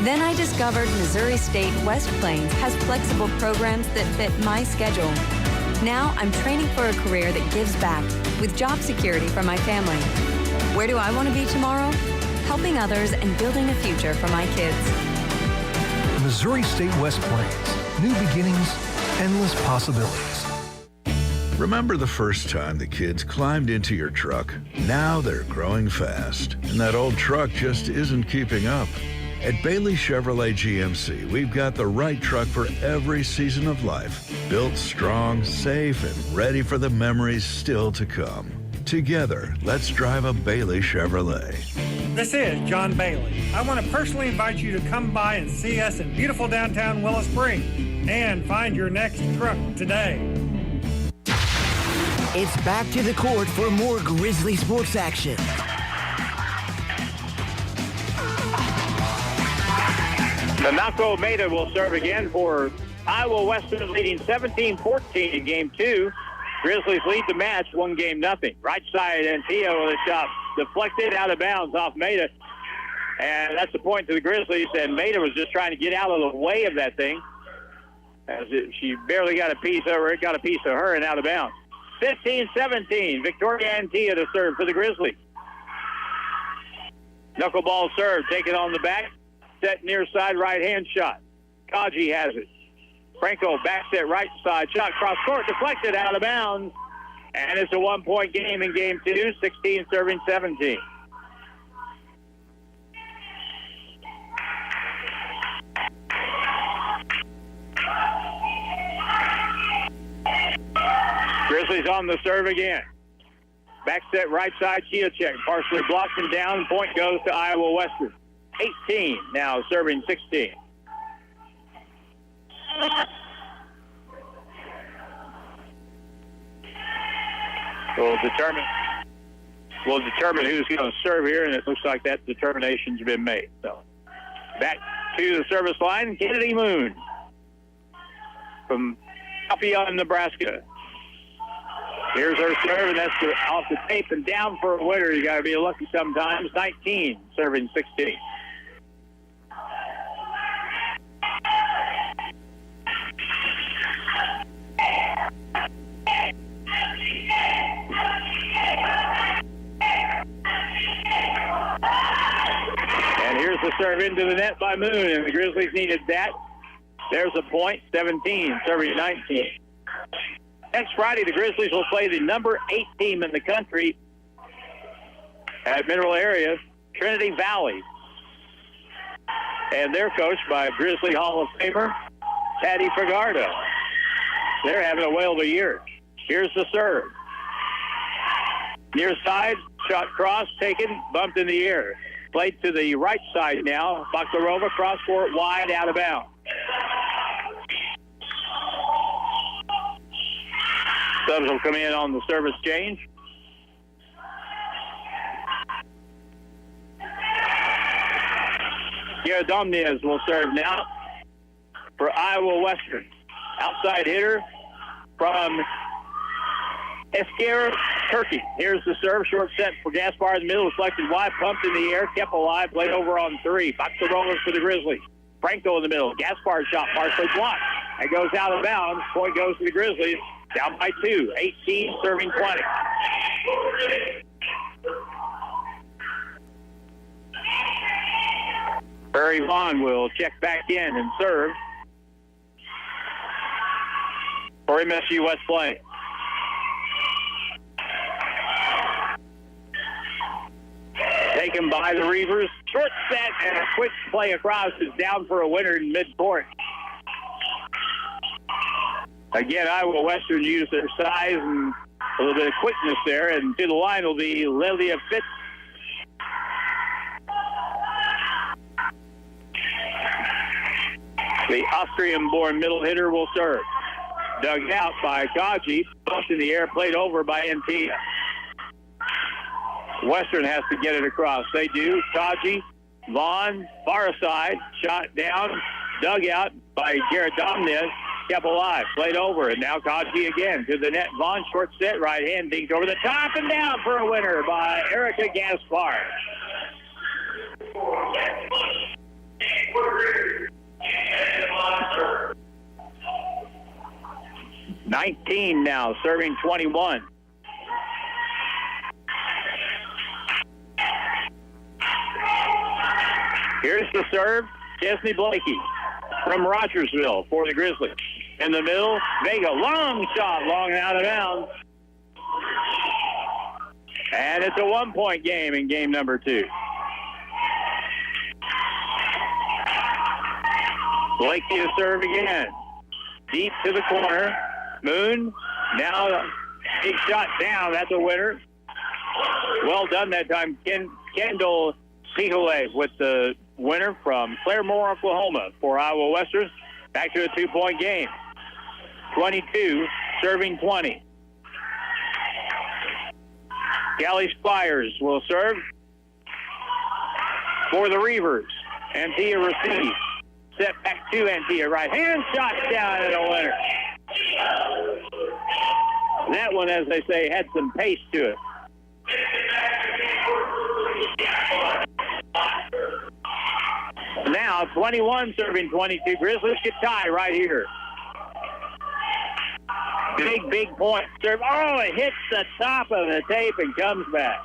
Then I discovered Missouri State West Plains has flexible programs that fit my schedule. Now I'm training for a career that gives back with job security for my family. Where do I want to be tomorrow? Helping others and building a future for my kids. Missouri State West Plains. New beginnings, endless possibilities. Remember the first time the kids climbed into your truck? Now they're growing fast, and that old truck just isn't keeping up. At Bailey Chevrolet GMC, we've got the right truck for every season of life. Built strong, safe, and ready for the memories still to come. Together, let's drive a Bailey Chevrolet. This is John Bailey. I want to personally invite you to come by and see us in beautiful downtown Willow Springs and find your next truck today. It's back to the court for more Grizzly sports action. Nanako Maida will serve again for Iowa Western, leading 17-14 in game 2. Grizzlies lead the match 1-0. Right side, Antia with a shot deflected out of bounds off Maida. And that's the point to the Grizzlies. And Maida was just trying to get out of the way of that thing. She barely got a piece of her. It got a piece of her and out of bounds. 15-17. Victoria Antia to serve for the Grizzlies. Knuckleball serve, taken on the back. Set near side right-hand shot. Kaji has it. Franco back set right side. Shot cross court, deflected out of bounds. And it's a 1-point game in game 2, 16 serving 17. Grizzlies on the serve again. Back set right side, Chiachek. Partially blocked and down. Point goes to Iowa Western. 18 now serving 16. will determine who's going to serve here, and it looks like that determination's been made. So back to the service line, Kennedy Moon from Papillon, Nebraska. Here's her serve, and that's off the tape and down for a winner. You got to be lucky sometimes. 19, serving 16. And here's the serve into the net by Moon, and the Grizzlies needed that. There's a point, 17, serving 19. Next Friday, the Grizzlies will play the number 8 team in the country at Mineral Area, Trinity Valley. And they're coached by Grizzly Hall of Famer, Patty Fagardo. They're having a whale of a year. Here's the serve. Near side, shot cross, taken, bumped in the air. Played to the right side now. Baklava, cross court, wide, out of bounds. Subs will come in on the service change. Garrett Domnez will serve now for Iowa Western. Outside hitter from Esquerra, Turkey. Here's the serve, short set for Gaspar in the middle, deflected wide, pumped in the air, kept alive, played over on 3. Baklava for the Grizzlies. Franco in the middle. Gaspar shot partially blocked. It goes out of bounds. Point goes to the Grizzlies. Down by 2. 18, serving 20. Barry Vaughn will check back in and serve for MSU West Plains. Taken by the Reivers. Short set and a quick play across is down for a winner in midcourt. Again, Iowa Western used their size and a little bit of quickness there, and to the line will be Lilia Fitz. The Austrian-born middle hitter will serve. Dug out by Kaji, bumped in the air, played over by Antia. Western has to get it across. They do. Kaji, Vaughn, far side, shot down, dug out by Garrett Domnez. Kept alive, played over, and now Kaji again to the net. Vaughn, short set, right hand, dinked over the top and down for a winner by Erica Gaspar. 19 now, serving 21. Here's the serve, Chesney Blakey from Rogersville for the Grizzlies. In the middle, Vega, long shot, long and out of bounds. And it's a 1-point game in game number 2. Blakey to serve again. Deep to the corner. Moon, now big shot down. That's a winner. Well done that time. Kendall Sihole with the winner from Claremore, Oklahoma for Iowa Western. Back to a 2-point game. 22, serving 20. Callie Spires will serve for the Reivers. Antia receives. Set back to Antia. Right hand shot down and a winner. That one, as they say, had some pace to it. Now 21 serving 22. Grizzlies get tied right here. Big point serve. Oh, it hits the top of the tape and comes back.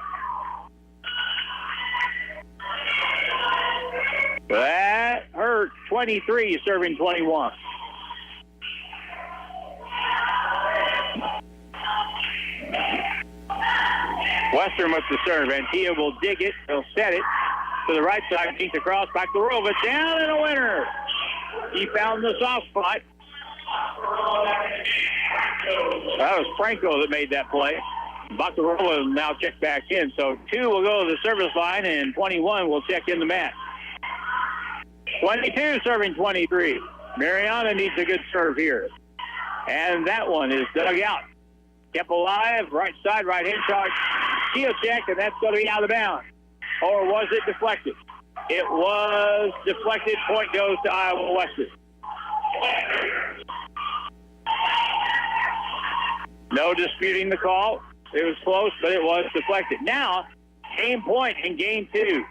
That hurt. 23 serving 21. Western with the serve. Antia will dig it. He'll set it to the right side. Keeps across. Back to Rova. Down and a winner. He found the soft spot. That was Franco that made that play. Bacarola will now check back in. So 2 will go to the service line, and 21 will check in the mat. 22 serving 23. Mariana needs a good serve here. And that one is dug out kept alive, right side, right hand shot, shield check, and that's going to be out of bounds. Or was it deflected? It was deflected. Point goes to Iowa Western. No disputing the call. It was close, but it was deflected. Now, game point in game 2.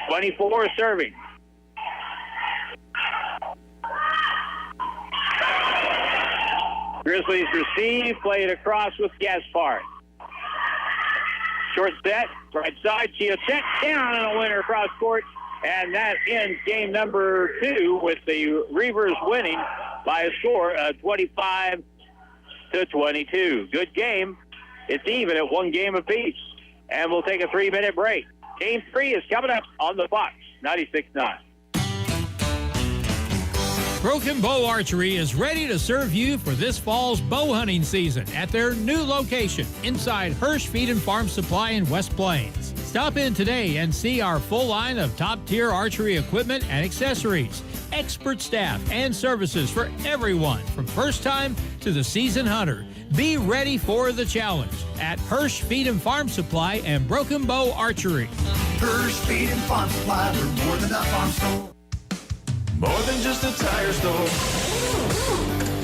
24 serving. Grizzlies receive, play it across with Gaspard. Short set, right side, Chia check down and a winner across court. And that ends game number 2 with the Reivers winning by a score of 25-22. Good game. It's even at 1 game apiece. And we'll take a 3-minute break. Game 3 is coming up on the Fox 96.9. Broken Bow Archery is ready to serve you for this fall's bow hunting season at their new location inside Hirsch Feed and Farm Supply in West Plains. Stop in today and see our full line of top-tier archery equipment and accessories, expert staff, and services for everyone from first-time to the seasoned hunter. Be ready for the challenge at Hirsch Feed and Farm Supply and Broken Bow Archery. Hirsch Feed and Farm Supply, we're more than a farm store. More than just a tire store.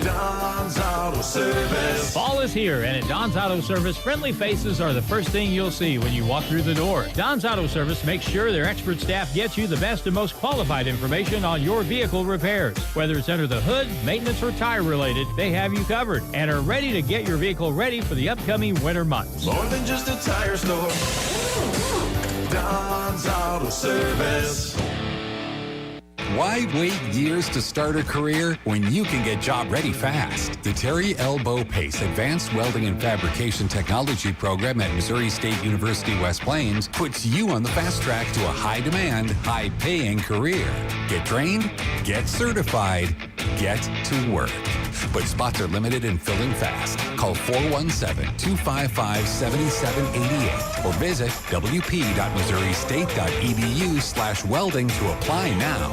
Don's Auto Service. Fall is here, and at Don's Auto Service, friendly faces are the first thing you'll see when you walk through the door. Don's Auto Service makes sure their expert staff gets you the best and most qualified information on your vehicle repairs. Whether it's under the hood, maintenance, or tire related, they have you covered and are ready to get your vehicle ready for the upcoming winter months. More than just a tire store. Don's Auto Service. Why wait years to start a career when you can get job ready fast? The Terry L. Bow Pace Advanced Welding and Fabrication Technology program at Missouri State University West Plains puts you on the fast track to a high-demand, high-paying career. Get trained, get certified, get to work. But spots are limited and filling fast. Call 417-255-7788 or visit wp.missouristate.edu/welding to apply now.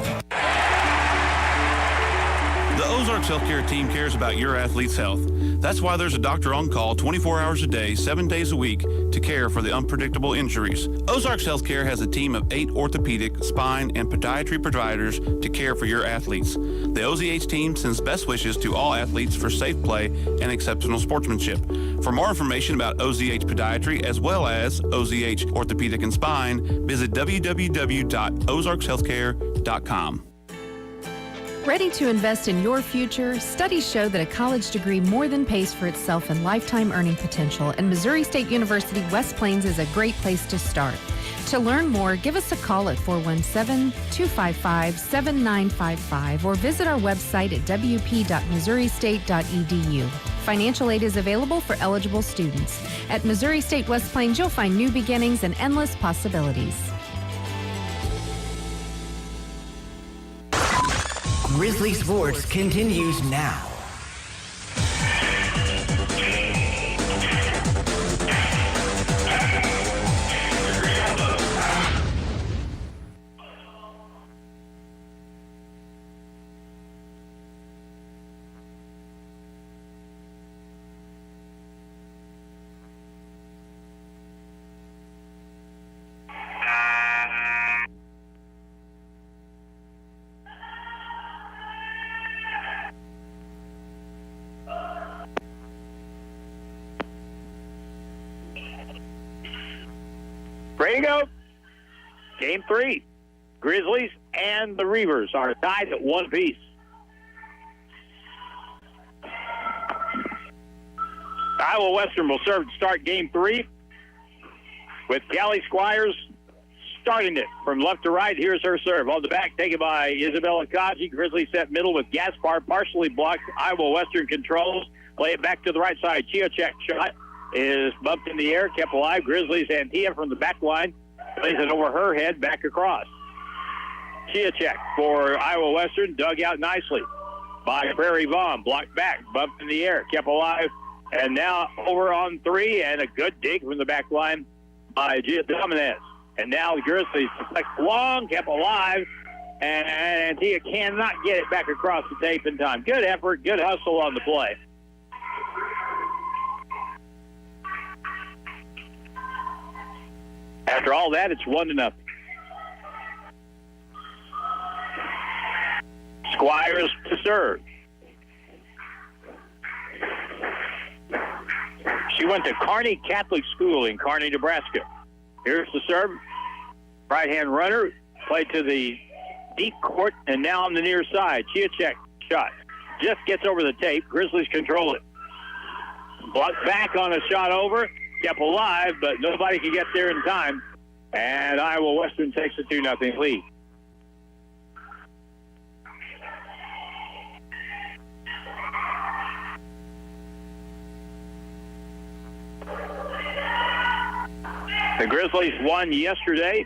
The Ozarks Healthcare team cares about your athlete's health. That's why there's a doctor on call 24 hours a day, 7 days a week to care for the unpredictable injuries. Ozarks Healthcare has a team of 8 orthopedic, spine, and podiatry providers to care for your athletes. The OZH team sends best wishes to all athletes for safe play and exceptional sportsmanship. For more information about OZH Podiatry as well as OZH Orthopedic and Spine, visit www.ozarkshealthcare.com. Ready to invest in your future? Studies show that a college degree more than pays for itself in lifetime earning potential, and Missouri State University West Plains is a great place to start. To learn more, give us a call at 417-255-7955 or visit our website at wp.missouristate.edu. Financial aid is available for eligible students. At Missouri State West Plains, you'll find new beginnings and endless possibilities. Grizzly Sports continues now. Ready to go. Game 3. Grizzlies and the Reivers are tied at 1 apiece. Iowa Western will serve to start Game 3 with Callie Squires starting it from left to right. Here's her serve. On the back, taken by Isabella Kaji. Grizzlies set middle with Gaspar partially blocked. Iowa Western controls. Play it back to the right side. Chiocek shot is bumped in the air, kept alive. Grizzlies Antia from the back line plays it over her head, back across. Chiocek for Iowa Western, dug out nicely by Prairie Vaughn. Blocked back, bumped in the air, kept alive. And now over on 3, and a good dig from the back line by Gia Dominez. And now the Grizzlies deflect long, kept alive, and Antia cannot get it back across the tape in time. Good effort, good hustle on the play. After all that, it's 1-0. Squires to serve. She went to Kearney Catholic School in Kearney, Nebraska. Here's the serve. Right-hand runner, played to the deep court, and now on the near side. Chiachek shot. Just gets over the tape. Grizzlies control it. Blocked back on a shot over. Kept alive, but nobody could get there in time. And Iowa Western takes a 2-0 lead. The Grizzlies won yesterday.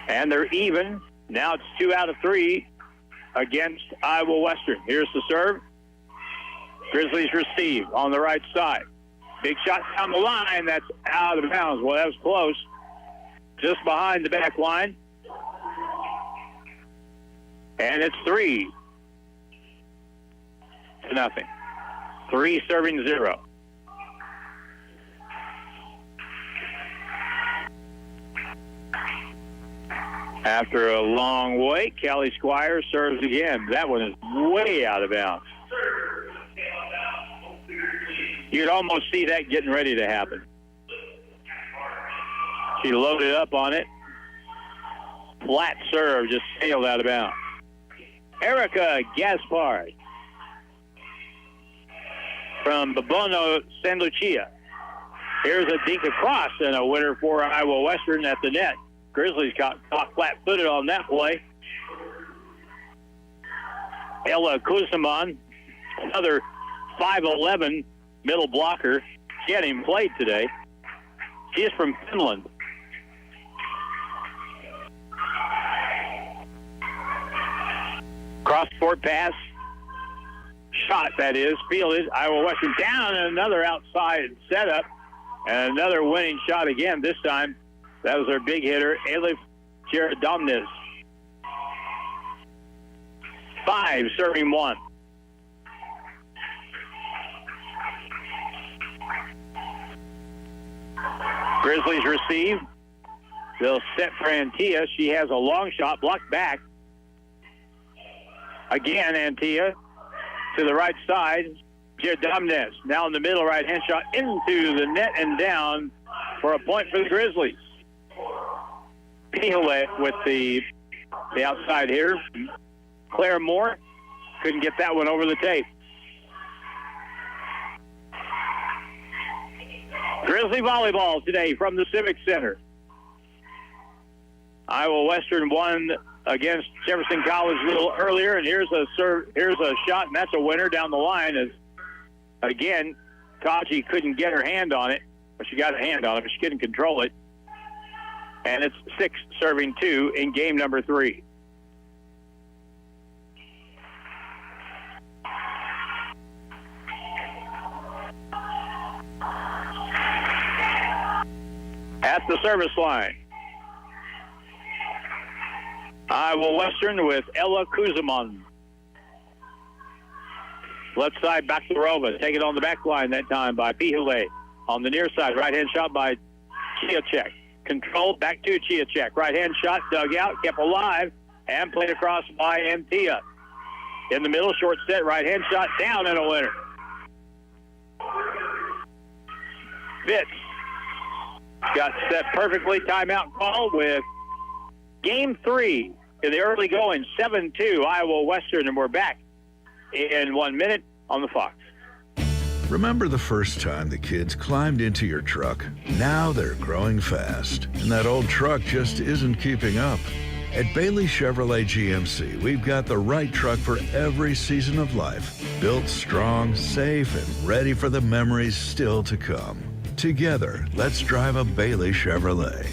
And they're even. Now it's 2 out of 3 against Iowa Western. Here's the serve. Grizzlies receive on the right side. Big shot down the line. That's out of bounds. Well, that was close. Just behind the back line. And it's 3-0. 3 serving 0. After a long wait, Callie Squires serves again. That one is way out of bounds. You could almost see that getting ready to happen. She loaded up on it. Flat serve, just sailed out of bounds. Erica Gaspard from Babono, San Lucia. Here's a dink across and a winner for Iowa Western at the net. Grizzlies got caught flat-footed on that play. Ella Kuzman, another 5'11" middle blocker. She hadn't even played today. She is from Finland. Cross-court pass. Shot, that is. Fielded. Iowa Western down and another outside setup. And another winning shot again this time. That was our big hitter, Elif Girdomnes. 5 serving 1. Grizzlies receive. They'll set for Antia. She has a long shot, blocked back. Again, Antia to the right side. Girdomnes now in the middle, right-hand shot into the net and down for a point for the Grizzlies. Pihole with the outside here. Claire Moore couldn't get that one over the tape. Grizzly volleyball today from the Civic Center. Iowa Western won against Jefferson College a little earlier, and here's a shot, and that's a winner down the line. As again, Kaji couldn't get her hand on it, but she got a hand on it, but she couldn't control it. And it's 6 serving 2 in game number 3. At the service line, Iowa Western with Ella Kuzman. Left side, Bakhtarova. Take it on the back line that time by Pihule. On the near side, right-hand shot by Chiachek. Controlled, back to Chiachek. Right-hand shot, dug out, kept alive, and played across by Antia. In the middle, short set, right-hand shot, down and a winner. Fitz got set perfectly. Timeout call with game 3 in the early going, 7-2, Iowa Western, and we're back in 1 minute on the Fox. Remember the first time the kids climbed into your truck? Now they're growing fast, and that old truck just isn't keeping up. At Bailey Chevrolet GMC, we've got the right truck for every season of life. Built strong, safe, and ready for the memories still to come. Together, let's drive a Bailey Chevrolet.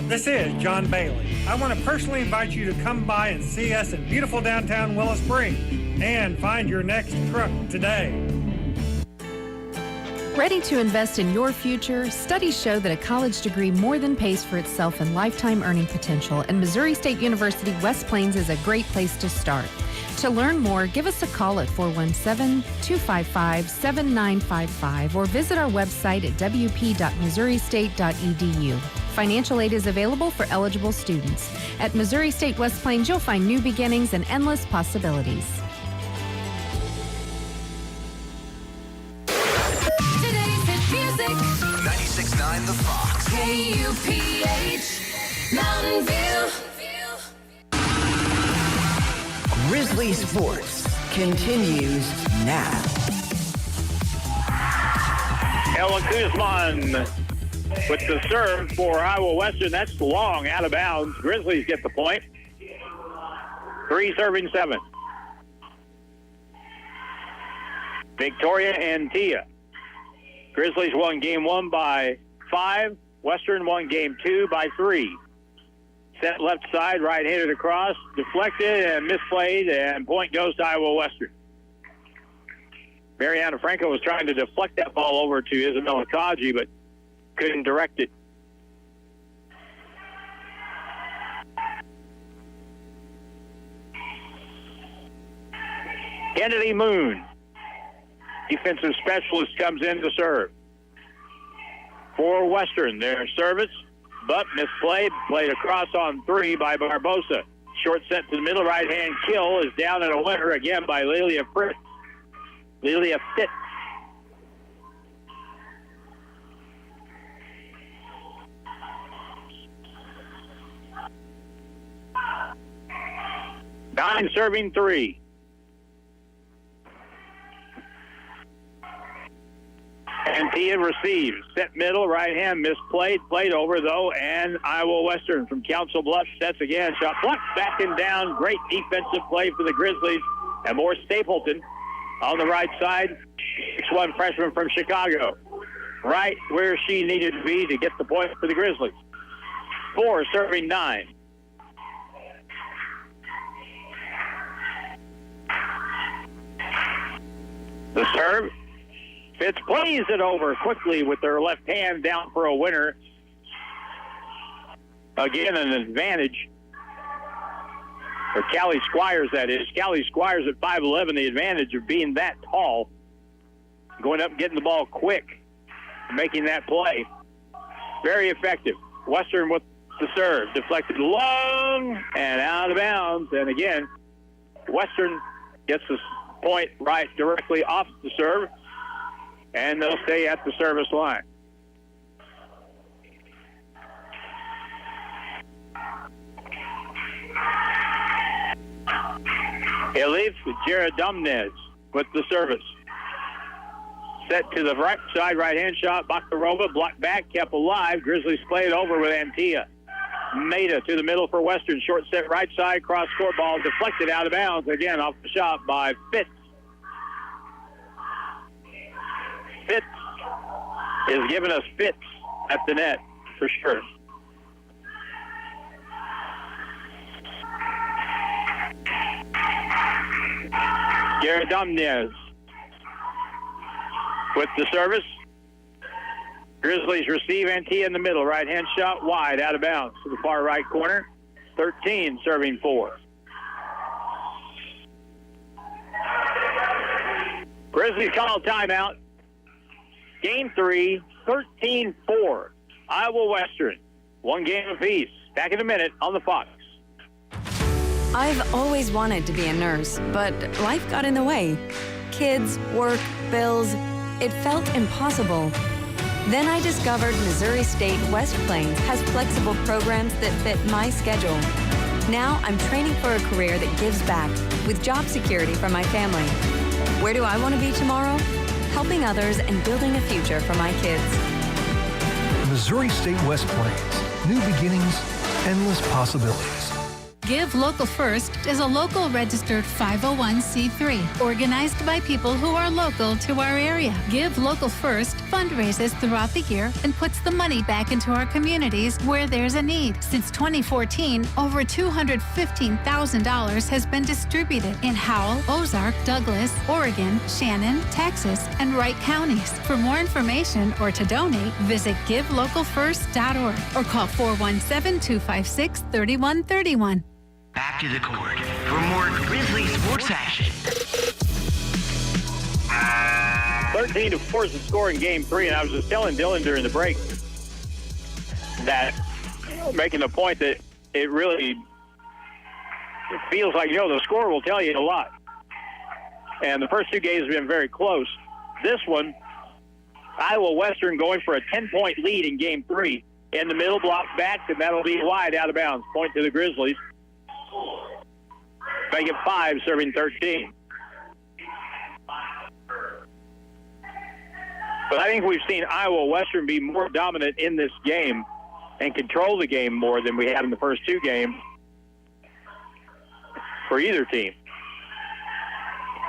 This is John Bailey. I want to personally invite you to come by and see us in beautiful downtown Willow Springs and find your next truck today. Ready to invest in your future? Studies show that a college degree more than pays for itself in lifetime earning potential, and Missouri State University West Plains is a great place to start. To learn more, give us a call at 417-255-7955 or visit our website at wp.missouristate.edu. Financial aid is available for eligible students. At Missouri State West Plains, you'll find new beginnings and endless possibilities. Today's hit music. 96.9 The Fox. KUPH. Mountain View. Grizzly Sports continues now. Ellen Kuzman with the serve for Iowa Western. That's long, out of bounds. Grizzlies get the point. 3-7. Victoria and Tia. Grizzlies won game 1 by 5. Western won game 2 by 3. Set left side, right-handed across, deflected and misplayed, and point goes to Iowa Western. Mariana Franco was trying to deflect that ball over to Isabella Kaji, but couldn't direct it. Kennedy Moon, defensive specialist, comes in to serve. For Western, their service. But misplayed, played across on 3 by Barbosa. Short set to the middle, right-hand kill is down in a winner again by Lelia Fitz. Lelia Fitz. Nine serving 3. And Tia receives. Set middle, right hand misplayed. Played over, though, and Iowa Western from Council Bluffs sets again. Shot blocked, back and down. Great defensive play for the Grizzlies. And more Stapleton on the right side. 6'1" freshman from Chicago. Right where she needed to be to get the point for the Grizzlies. 4 serving 9. The serve. Fitz plays it over quickly with her left hand down for a winner. Again, an advantage for Callie Squires, that is. Callie Squires at 5'11", the advantage of being that tall. Going up and getting the ball quick, making that play. Very effective. Western with the serve. Deflected long and out of bounds. And again, Western gets the point right directly off the serve. And they'll stay at the service line. Elif Jaredumnez with the service. Set to the right side, right-hand shot. Bakarova blocked back, kept alive. Grizzlies play it over with Antia. Maida to the middle for Western. Short set right side, cross-court ball deflected out of bounds. Again, off the shot by Fitz. Fitz is giving us fits at the net, for sure. Garrett Domnez with the service. Grizzlies receive Antia in the middle. Right-hand shot wide, out of bounds to the far right corner. 13 serving 4. Grizzlies call timeout. Game 3, 13-4. Iowa Western. 1 game apiece. Back in a minute on the Fox. I've always wanted to be a nurse, but life got in the way. Kids, work, bills. It felt impossible. Then I discovered Missouri State West Plains has flexible programs that fit my schedule. Now I'm training for a career that gives back with job security for my family. Where do I want to be tomorrow? Helping others and building a future for my kids. Missouri State West Plains. New beginnings, endless possibilities. Give Local First is a local registered 501c3 organized by people who are local to our area. Give Local First fundraises throughout the year and puts the money back into our communities where there's a need. Since 2014, over $215,000 has been distributed in Howell, Ozark, Douglas, Oregon, Shannon, Texas, and Wright counties. For more information or to donate, visit givelocalfirst.org or call 417-256-3131. Back to the court for more Grizzly sports action. 13-4 is the score in Game 3, and I was just telling Dylan during the break that, making the point that it feels like, the score will tell you a lot. And the first two games have been very close. This one, Iowa Western going for a 10-point lead in Game 3. In the middle, block back, and that'll be wide, out of bounds. Point to the Grizzlies. Make it 5, serving 13. But I think we've seen Iowa Western be more dominant in this game and control the game more than we had in the first two games for either team.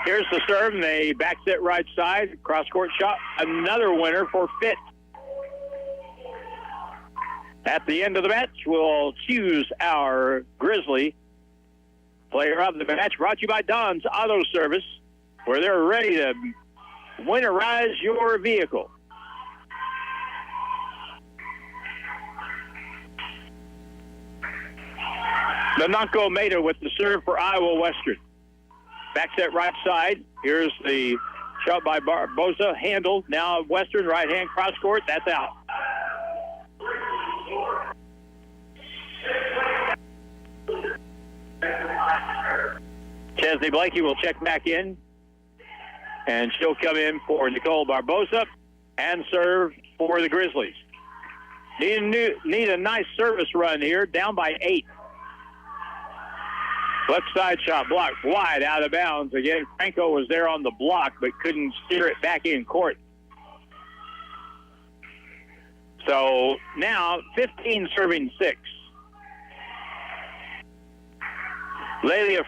Here's the serve, and they back set right side, cross-court shot, another winner for Fitz. At the end of the match, we'll choose our Grizzly player of the match, brought to you by Don's Auto Service, where they're ready to winterize your vehicle. Nanako Maeda with the serve for Iowa Western. Back set right side. Here's the shot by Barbosa. Handled. Now Western right-hand cross-court. That's out. Chesney Blakey will check back in. And she'll come in for Nicole Barbosa and serve for the Grizzlies. Need a nice service run here, down by 8. Left side shot blocked wide, out of bounds. Again, Franco was there on the block, but couldn't steer it back in court. So now 15 serving 6. Lelia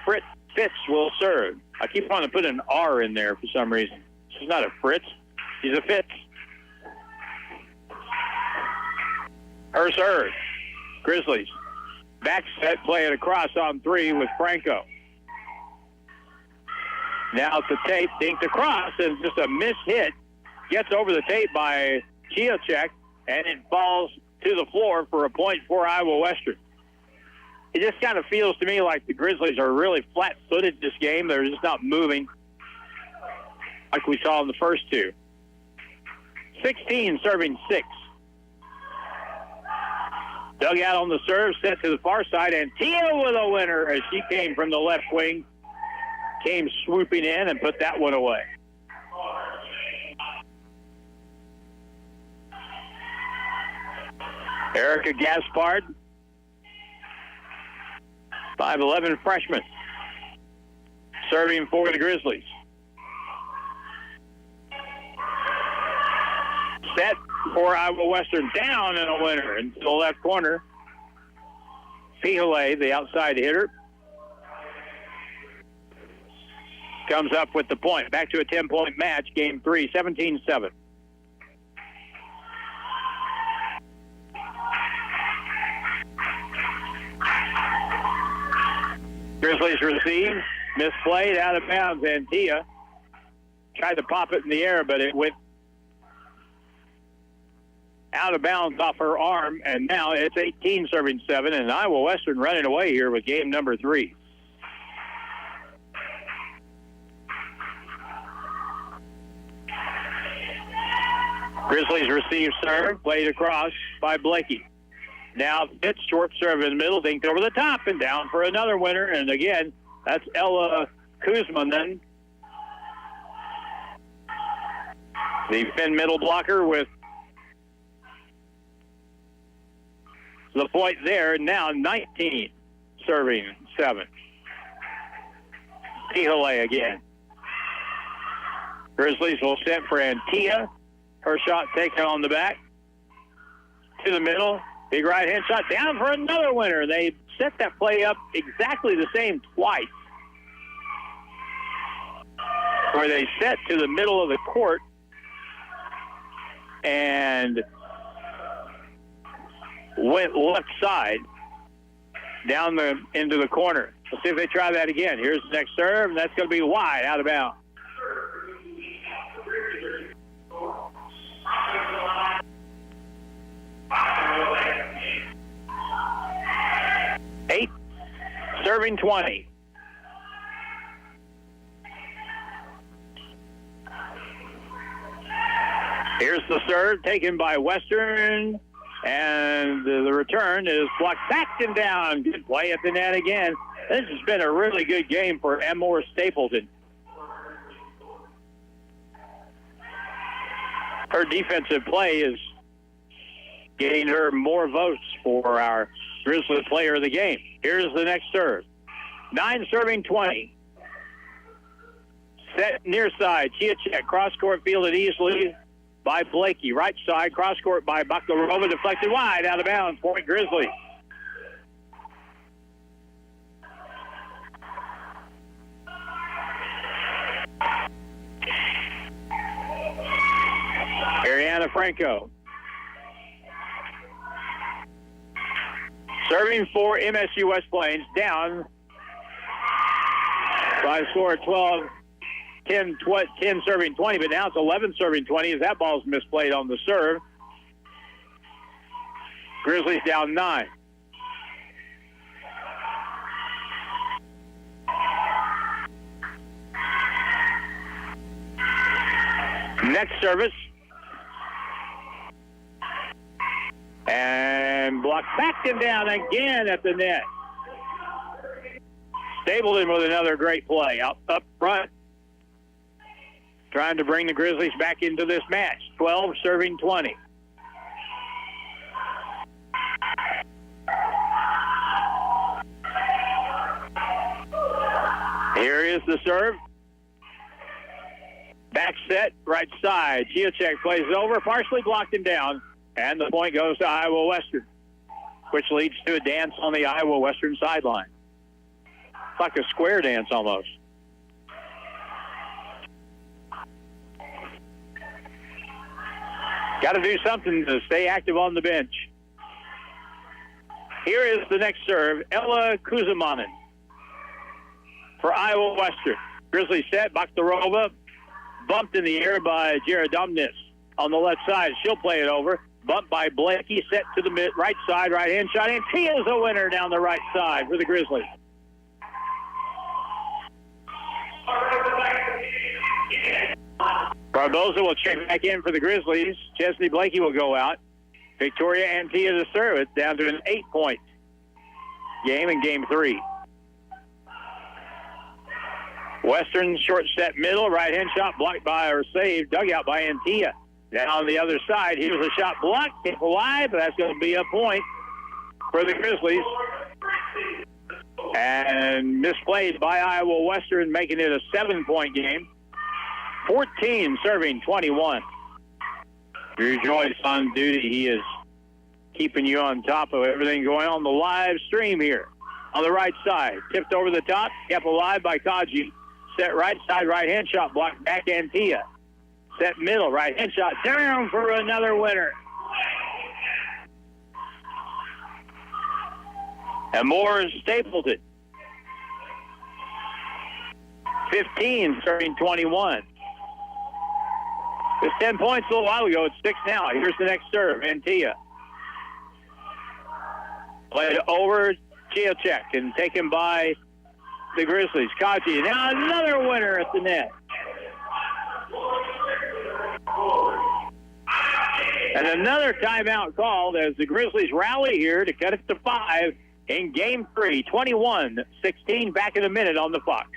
Fitz will serve. I keep wanting to put an R in there for some reason. She's not a Fritz. She's a Fitz. Her serve. Grizzlies. Back set, play it across on 3 with Franco. Now the tape, dinked across, and just a missed hit. Gets over the tape by Chiocek, and it falls to the floor for a point for Iowa Western. It just kind of feels to me like the Grizzlies are really flat-footed this game. They're just not moving like we saw in the first two. 16 serving 6. Dug out on the serve, set to the far side, and Tia with a winner as she came from the left wing. Came swooping in and put that one away. Erica Gaspard, 5'11" freshman, serving for the Grizzlies. Set for Iowa Western, down and a winner into the left corner. Pihale, the outside hitter, comes up with the point. Back to a 10-point match, game 3, 17-7. Grizzlies receive, misplayed, out of bounds, and Tia tried to pop it in the air, but it went out of bounds off her arm, and now it's 18 serving 7, and Iowa Western running away here with game number 3. Grizzlies receive serve, played across by Blakey. Now it's short serve in the middle, dinked over the top and down for another winner, and again, that's Ella Kuzma then. The Finn middle blocker with the point there, now 19 serving 7. Pihale again. Grizzlies will send for Antia. Her shot taken on the back. To the middle. Big right-hand shot down for another winner. They set that play up exactly the same twice, where they set to the middle of the court and went left side down into the corner. Let's see if they try that again. Here's the next serve, and that's going to be wide, out of bounds. serving 20. Here's the serve taken by Western, and the return is blocked back and down. Good play at the net again. This has been a really good game for Moore Stapleton. Her defensive play is getting her more votes for our Grizzlies player of the game. Here's the next serve. 9 serving 20. Set near side. Chiachek cross-court fielded easily by Blakey. Right side, cross-court by Bakalova, deflected wide, out of bounds. Point Grizzlies. Ariana Franco. Serving for MSU West Plains, down by a score of 12. 10 serving 20, but now it's 11 serving 20 as that ball's misplayed on the serve. Grizzlies down 9. Next service. And blocked back and down again at the net. Stapleton with another great play up front, trying to bring the Grizzlies back into this match. 12 serving 20. Here is the serve. Back set, right side. Chiachek plays it over, partially blocked him down, and the point goes to Iowa Western, which leads to a dance on the Iowa Western sideline. It's like a square dance almost. Got to do something to stay active on the bench. Here is the next serve. Ella Kuzamanen for Iowa Western. Grizzlies set. Bakhtarova bumped in the air by Jarodomnis on the left side. She'll play it over. Bumped by Blakey. Set to the right side. Right-hand shot. And Tia's a winner down the right side for the Grizzlies. Barboza will check back in for the Grizzlies. Chesney Blakey will go out. Victoria Antia to serve it, down to an 8-point game in Game 3. Western short set middle, right-hand shot blocked by or saved, dug out by Antia. Down on the other side, here's a shot blocked, hit wide, but that's going to be a point for the Grizzlies. And misplayed by Iowa Western, making it a 7-point game. 14 serving 21. Drew Joyce on duty. He is keeping you on top of everything going on the live stream here. On the right side, tipped over the top, kept alive by Kaji. Set right side, right-hand shot, blocked back Antia. Set middle, right-hand shot, down for another winner. And more is Stapleton. 15 serving 21. It was 10 points a little while ago. It's 6 now. Here's the next serve. Antia. Played over Chiachek and taken by the Grizzlies. Kaji. Now another winner at the net. And another timeout called as the Grizzlies rally here to cut it to 5 in Game 3. 21-16 back in a minute on the Fox.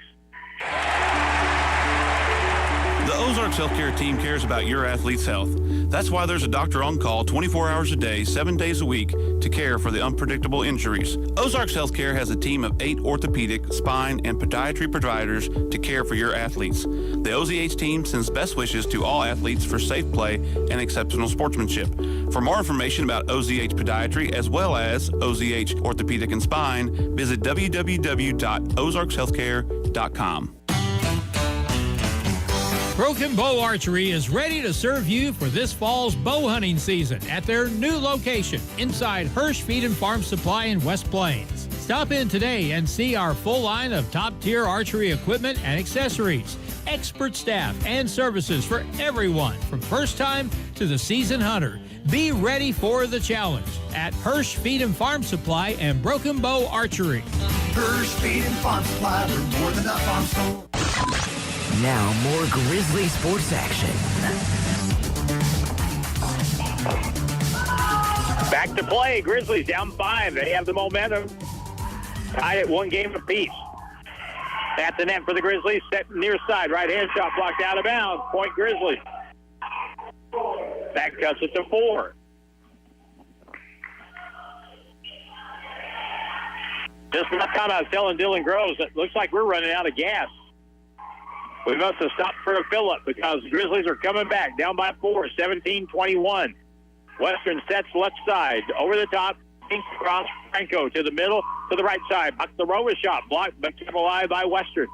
The Ozarks Healthcare team cares about your athlete's health. That's why there's a doctor on call 24 hours a day, 7 days a week to care for the unpredictable injuries. Ozarks Healthcare has a team of 8 orthopedic, spine, and podiatry providers to care for your athletes. The OZH team sends best wishes to all athletes for safe play and exceptional sportsmanship. For more information about OZH Podiatry as well as OZH Orthopedic and Spine, visit www.ozarkshealthcare.com. Broken Bow Archery is ready to serve you for this fall's bow hunting season at their new location inside Hirsch Feed and Farm Supply in West Plains. Stop in today and see our full line of top-tier archery equipment and accessories, expert staff, and services for everyone from first time to the seasoned hunter. Be ready for the challenge at Hirsch Feed and Farm Supply and Broken Bow Archery. Hirsch Feed and Farm Supply, we're more than a farm store. Now more Grizzly sports action. Back to play. Grizzlies down 5. They have the momentum. Tied at 1 game apiece. At the net for the Grizzlies. Set near side. Right-hand shot blocked out of bounds. Point Grizzlies. That cuts it to 4. Just enough time I was telling Dylan Groves, it looks like we're running out of gas. We must have stopped for a fill-up because the Grizzlies are coming back. Down by 4, 17-21. Western sets left side. Over the top. Kings across. Franco to the middle. To the right side. Buck the Rova shot. Blocked but kept alive by Western.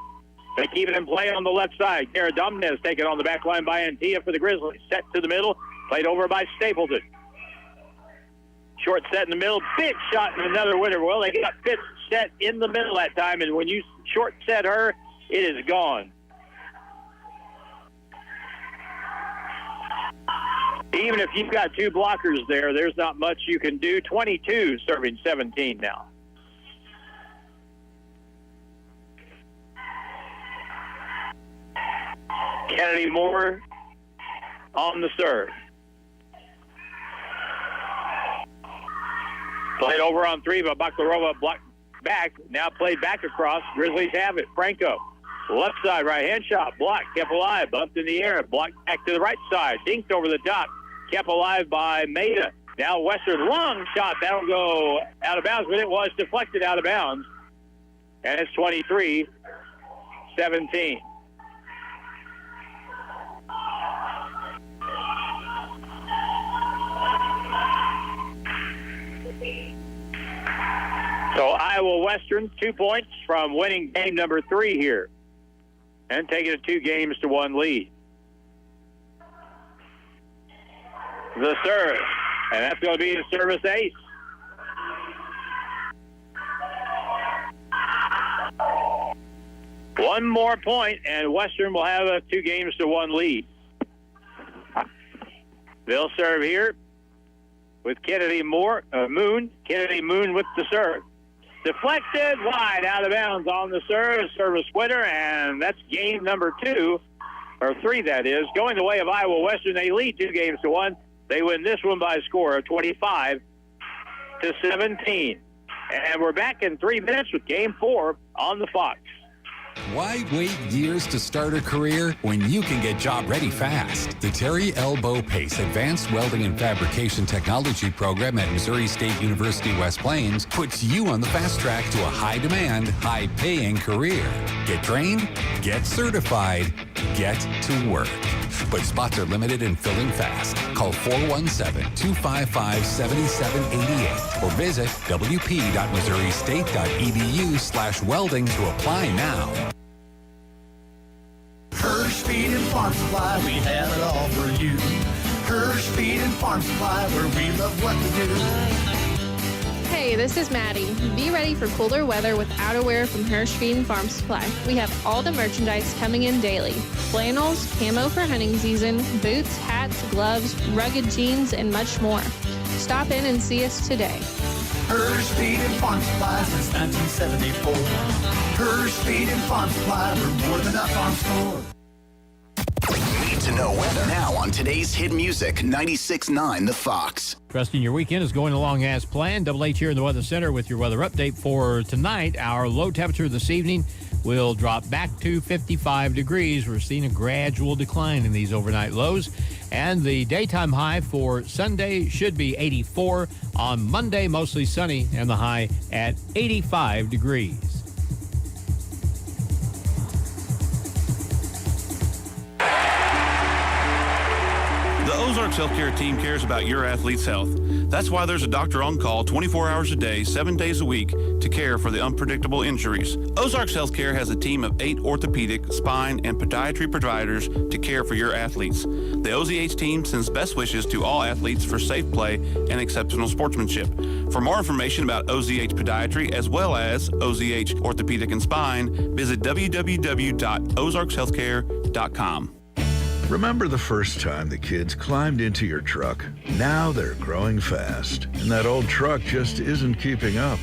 They keep it in play on the left side. Garrett Domnez taken on the back line by Antilla for the Grizzlies. Set to the middle. Played over by Stapleton. Short set in the middle. Big shot and another winner. Well, they got Fitz set in the middle that time, and when you short set her, it is gone. Even if you've got 2 blockers there, there's not much you can do. 22 serving 17 now. Kennedy Moore on the serve. Played over on 3, but Bakalova blocked back. Now played back across. Grizzlies have it. Franco. Left side, right-hand shot. Blocked. Kept alive. Bumped in the air. Blocked back to the right side. Dinked over the top. Kept alive by Maida. Now Western long shot. That'll go out of bounds, but it was deflected out of bounds. And it's 23-17. So Iowa Western, 2 points from winning game number 3 here and taking a 2-1 lead. The serve, and that's going to be the service ace. One more point, and Western will have a 2-1 lead. They'll serve here with Kennedy Moon. Kennedy Moon with the serve. Deflected wide out of bounds on the serve. Service winner, and that's game number 2, or 3 that is. Going the way of Iowa Western, they lead 2-1. They win this one by a score of 25-17. And we're back in 3 minutes with game 4 on the Fox. Why wait years to start a career when you can get job ready fast? The Terry L. Bow Pace Advanced Welding and Fabrication Technology program at Missouri State University West Plains puts you on the fast track to a high-demand, high-paying career. Get trained, get certified, get to work. But spots are limited and filling fast. Call 417-255-7788 or visit wp.missouristate.edu/welding to apply now. Hirsch Feed and Farm Supply, we have it all for you. Hirsch Feed and Farm Supply, where we love what we do. Hey, this is Maddie. Be ready for cooler weather with outerwear from Hirsch Feed and Farm Supply. We have all the merchandise coming in daily. Flannels, camo for hunting season, boots, hats, gloves, rugged jeans, and much more. Stop in and see us today. Hirsch Feed and Farm Supply since 1974. Hirsch Feed and Farm Supply, we're more than a farm store. Need to know weather now on today's hit music 96.9 The Fox. Trusting your weekend is going along as planned. Double H here in the Weather Center with your weather update for tonight. Our low temperature this evening will drop back to 55 degrees. We're seeing a gradual decline in these overnight lows. And the daytime high for Sunday should be 84. On Monday, mostly sunny, and the high at 85 degrees. The Ozarks Healthcare team cares about your athlete's health. That's why there's a doctor on call 24 hours a day, 7 days a week to care for the unpredictable injuries. Ozarks Healthcare has a team of 8 orthopedic, spine, and podiatry providers to care for your athletes. The OZH team sends best wishes to all athletes for safe play and exceptional sportsmanship. For more information about OZH Podiatry as well as OZH Orthopedic and Spine, visit www.ozarkshealthcare.com. Remember the first time the kids climbed into your truck? Now they're growing fast, and that old truck just isn't keeping up.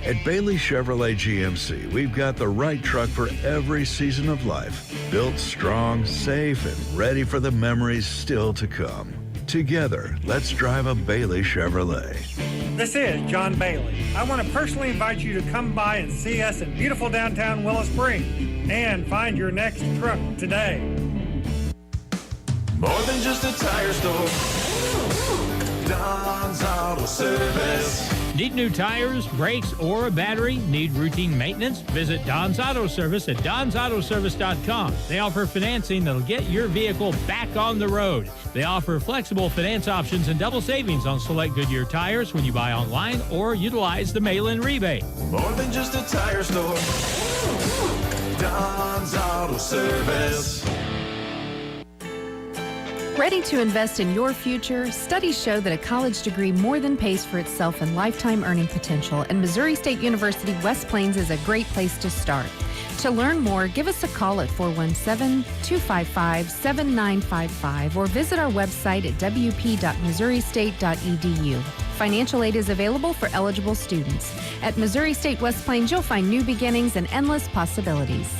At Bailey Chevrolet GMC, we've got the right truck for every season of life. Built strong, safe, and ready for the memories still to come. Together, let's drive a Bailey Chevrolet. This is John Bailey. I want to personally invite you to come by and see us in beautiful downtown Willow Springs and find your next truck today. More than just a tire store. Don's Auto Service. Need new tires, brakes, or a battery? Need routine maintenance? Visit Don's Auto Service at donsautoservice.com. They offer financing that'll get your vehicle back on the road. They offer flexible finance options and double savings on select Goodyear tires when you buy online or utilize the mail-in rebate. More than just a tire store. Don's Auto Service. Ready to invest in your future? Studies show that a college degree more than pays for itself in lifetime earning potential, and Missouri State University West Plains is a great place to start. To learn more, give us a call at 417-255-7955 or visit our website at wp.missouristate.edu. Financial aid is available for eligible students. At Missouri State West Plains, you'll find new beginnings and endless possibilities.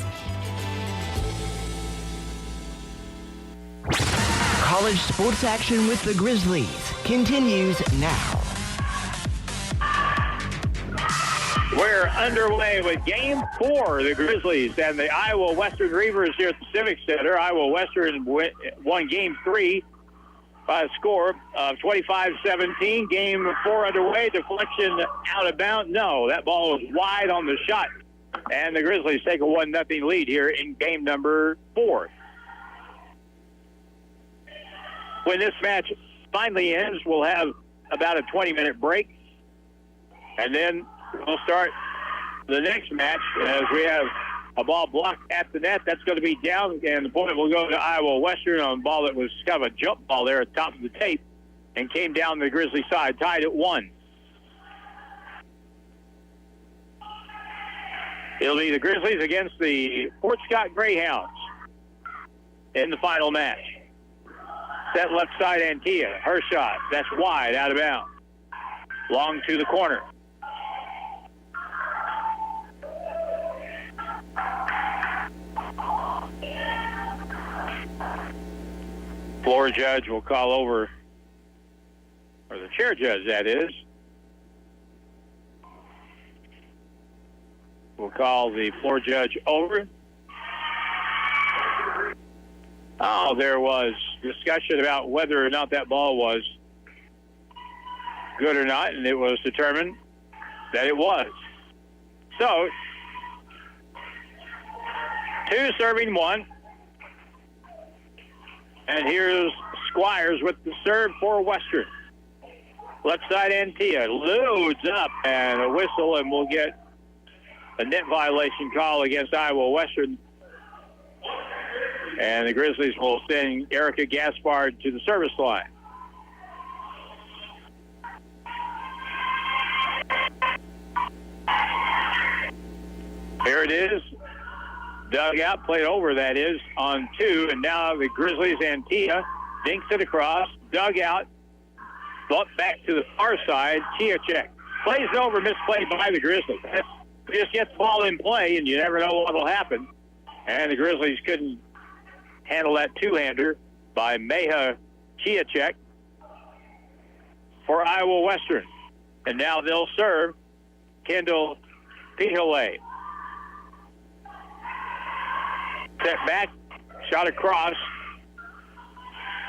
College sports action with the Grizzlies continues now. We're underway with Game 4. The Grizzlies and the Iowa Western Reivers here at the Civic Center. Iowa Western won Game 3 by a score of 25-17. Game 4 underway. Deflection out of bounds. No, that ball was wide on the shot. And the Grizzlies take a 1-0 lead here in game number 4. When this match finally ends, we'll have about a 20-minute break. And then we'll start the next match as we have a ball blocked at the net. That's going to be down, and the point will go to Iowa Western on a ball that was kind of a jump ball there at the top of the tape and came down the Grizzly side, tied at 1. It'll be the Grizzlies against the Fort Scott Greyhounds in the final match. Set left side, Antia. Her shot. That's wide, out of bounds. Long to the corner. Floor judge will call over, or the chair judge, that is, will call the floor judge over. Oh, there was discussion about whether or not that ball was good or not, and it was determined that it was. So, 2 serving 1. And here's Squires with the serve for Western. Left side, Antia loads up, and a whistle, and we'll get a net violation call against Iowa Western. And the Grizzlies will send Erica Gaspard to the service line. Here it is. Dug out, played over, that is, on 2. And now the Grizzlies, Antia dinks it across, dug out, bumped back to the far side. Chiachek plays over, misplayed by the Grizzlies. Just get the ball in play, and you never know what will happen. And the Grizzlies couldn't handle that two-hander by Meha Chiachek for Iowa Western. And now they'll serve Kendall Pihole. Set back, shot across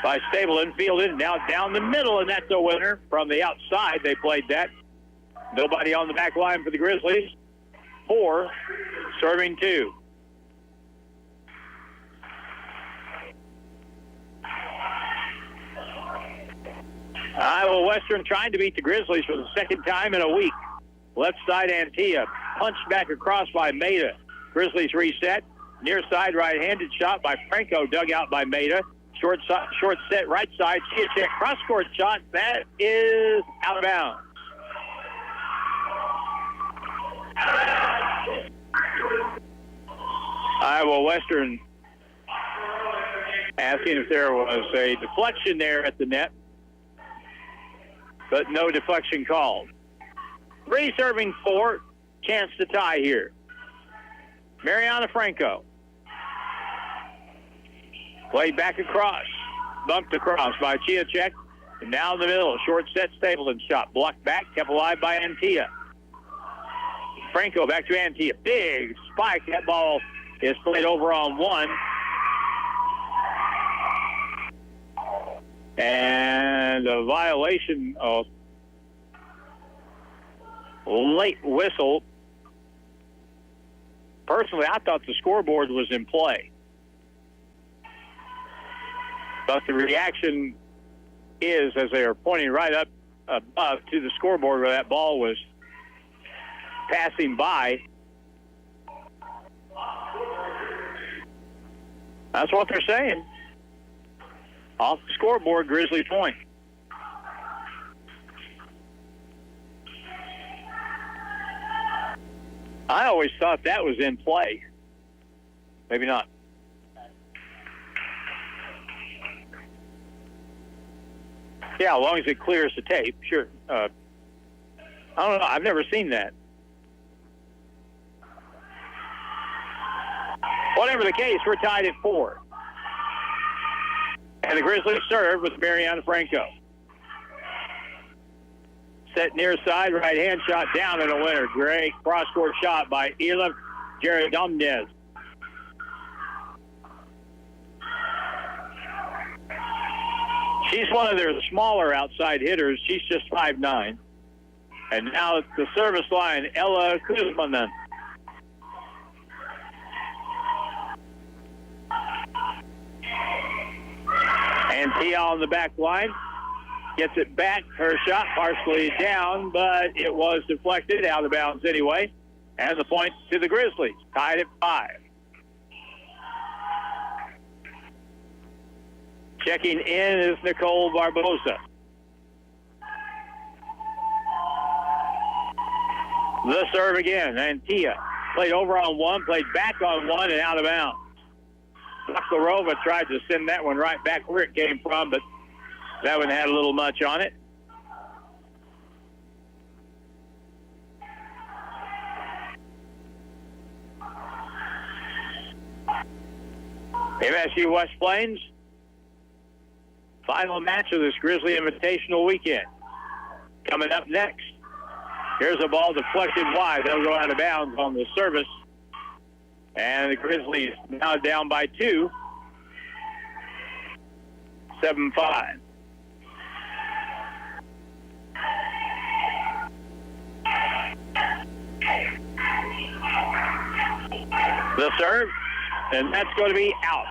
by Stableton, fielded, now down the middle, and that's a winner. From the outside, they played that. Nobody on the back line for the Grizzlies. 4, serving 2. Iowa Western trying to beat the Grizzlies for the second time in a week. Left side, Antia punched back across by Maida. Grizzlies reset. Near side, right-handed shot by Franco, dug out by Maida. Short set, right side, Chiachek, cross-court shot. That is out of bounds. Iowa Western asking if there was a deflection there at the net, but no deflection called. 3 serving 4, chance to tie here. Mariana Franco. Played back across, bumped across by Chiachek, and now in the middle, short set Stapleton shot, blocked back, kept alive by Antilla. Franco back to Antilla, big spike, that ball is played over on 1. And a violation of late whistle. Personally, I thought the scoreboard was in play. But the reaction is, as they are pointing right up above to the scoreboard where that ball was passing by, that's what they're saying. Off the scoreboard, Grizzly point. I always thought that was in play. Maybe not. Yeah, as long as it clears the tape, sure. I don't know. I've never seen that. Whatever the case, we're tied at 4. And the Grizzlies serve with Mariana Franco. Set near side, right hand shot down and a winner. Great cross-court shot by Elif Gerardomnez. She's one of their smaller outside hitters. She's just 5'9". And now at the service line, Ella Kuzmanen. And Tia on the back line. Gets it back. Her shot partially down, but it was deflected out of bounds anyway. And the point to the Grizzlies. Tied at 5. Checking in is Nicole Barbosa. The serve again. And Tia played over on 1, played back on 1, and out of bounds. Bakalova tried to send that one right back where it came from, but that one had a little much on it. MSU West Plains, final match of this Grizzly Invitational weekend. Coming up next, here's a ball deflected wide. They'll go out of bounds on the service. And the Grizzlies now down by 2, 7-5. The serve, and that's going to be out.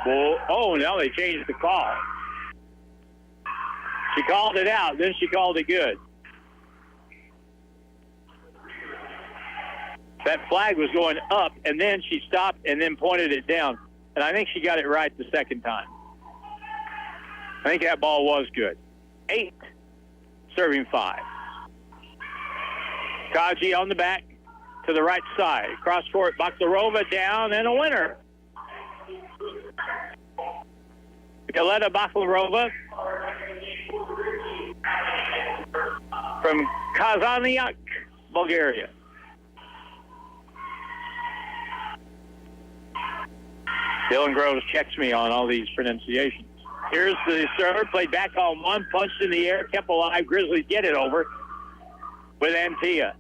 Oh, no, they changed the call. She called it out, then she called it good. That flag was going up, and then she stopped and then pointed it down. And I think she got it right the second time. I think that ball was good. 8, serving 5. Kaji on the back to the right side. Cross court, Bakalova down, and a winner. Galeta Bakalova from Kazanlak, Bulgaria. Dylan Groves checks me on all these pronunciations. Here's the serve, played back on 1, punched in the air, kept alive. Grizzlies get it over with Antilla.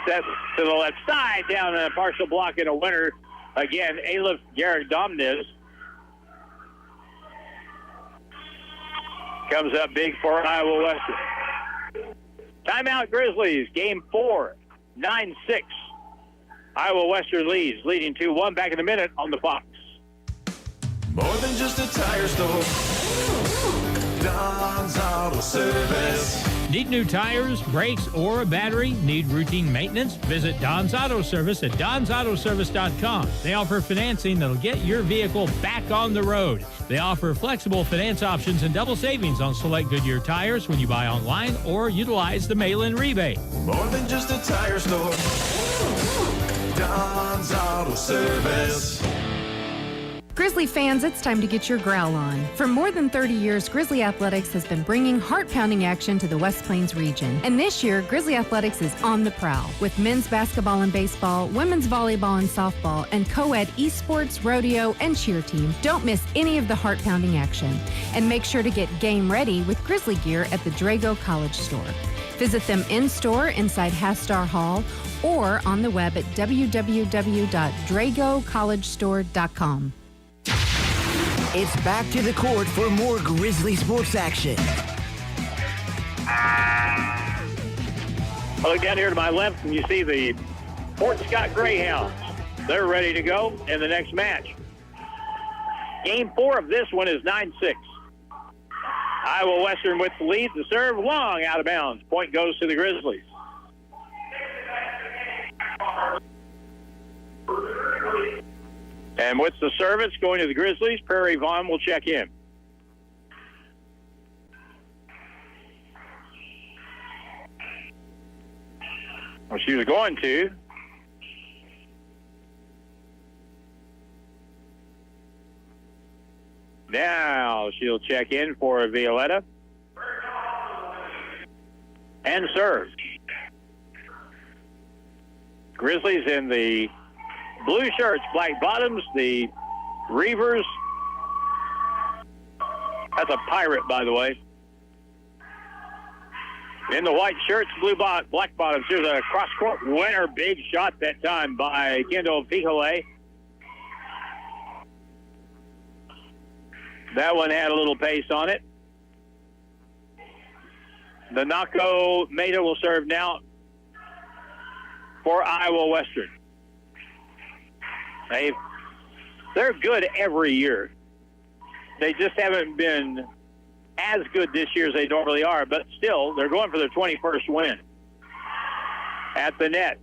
Set to the left side, down a partial block and a winner. Again, Elif Gerardomnez comes up big for Iowa Western. Timeout Grizzlies, game 4, 9-6. Iowa Western leads, leading 2-1. Back in a minute on the Fox. More than just a tire store. Don's Auto Service. Need new tires, brakes, or a battery? Need routine maintenance? Visit Don's Auto Service at donsautoservice.com. They offer financing that'll get your vehicle back on the road. They offer flexible finance options and double savings on select Goodyear tires when you buy online or utilize the mail-in rebate. More than just a tire store. Don's Auto Service. Grizzly fans, it's time to get your growl on. For more than 30 years, Grizzly Athletics has been bringing heart-pounding action to the West Plains region. And this year, Grizzly Athletics is on the prowl with men's basketball and baseball, women's volleyball and softball, and co-ed esports, rodeo, and cheer team. Don't miss any of the heart-pounding action. And make sure to get game ready with Grizzly gear at the Drago College Store. Visit them in-store inside Hastar Hall or on the web at www.dragocollegestore.com. It's back to the court for more Grizzly sports action. I look down here to my left and you see the Fort Scott Greyhounds. They're ready to go in the next match. Game 4 of this one is 9-6. Iowa Western with the lead. The serve long out of bounds. Point goes to the Grizzlies. And with the service going to the Grizzlies, Prairie Vaughn will check in. Well, she was going to. Now she'll check in for Violetta. And serve. Grizzlies in the blue shirts, black bottoms, the Reivers. That's a pirate, by the way. In the white shirts, black bottoms. Here's a cross-court winner. Big shot that time by Kendall Picole. That one had a little pace on it. The Nako Maida will serve now for Iowa Western. They're good every year. They just haven't been as good this year as they normally are, but still, they're going for their 21st win. At the net,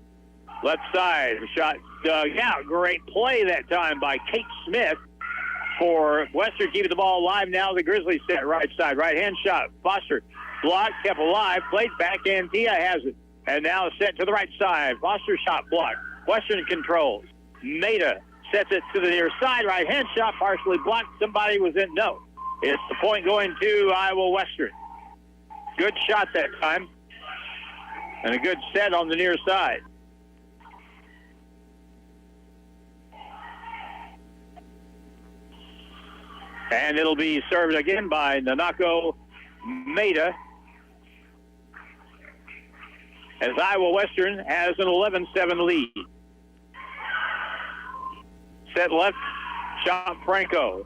left side, shot dug out. Great play that time by Kate Smith for Western, keeping the ball alive. Now the Grizzlies set right side, right-hand shot. Foster blocked, kept alive, played back, and Tia has it. And now set to the right side. Foster shot blocked. Western controls. Maida sets it to the near side. Right-hand shot partially blocked. Somebody was in. No. It's the point going to Iowa Western. Good shot that time. And a good set on the near side. And it'll be served again by Nanako Maida. As Iowa Western has an 11-7 lead. Set left, shot Franco.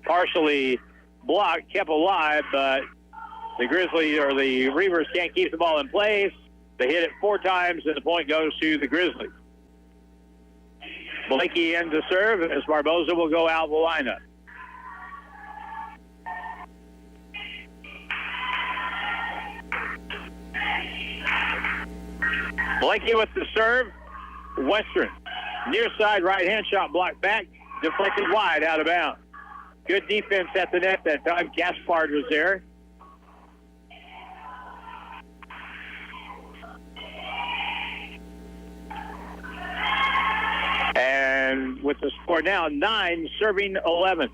Partially blocked, kept alive, but the Grizzlies or the Reivers can't keep the ball in place. They hit it 4 times, and the point goes to the Grizzlies. Blakey in to serve, as Barboza will go out the lineup. Blakey with the serve. Western. Near side right-hand shot blocked back. Deflected wide out of bounds. Good defense at the net that time. Gaspard was there. And with the score now, 9 serving 11.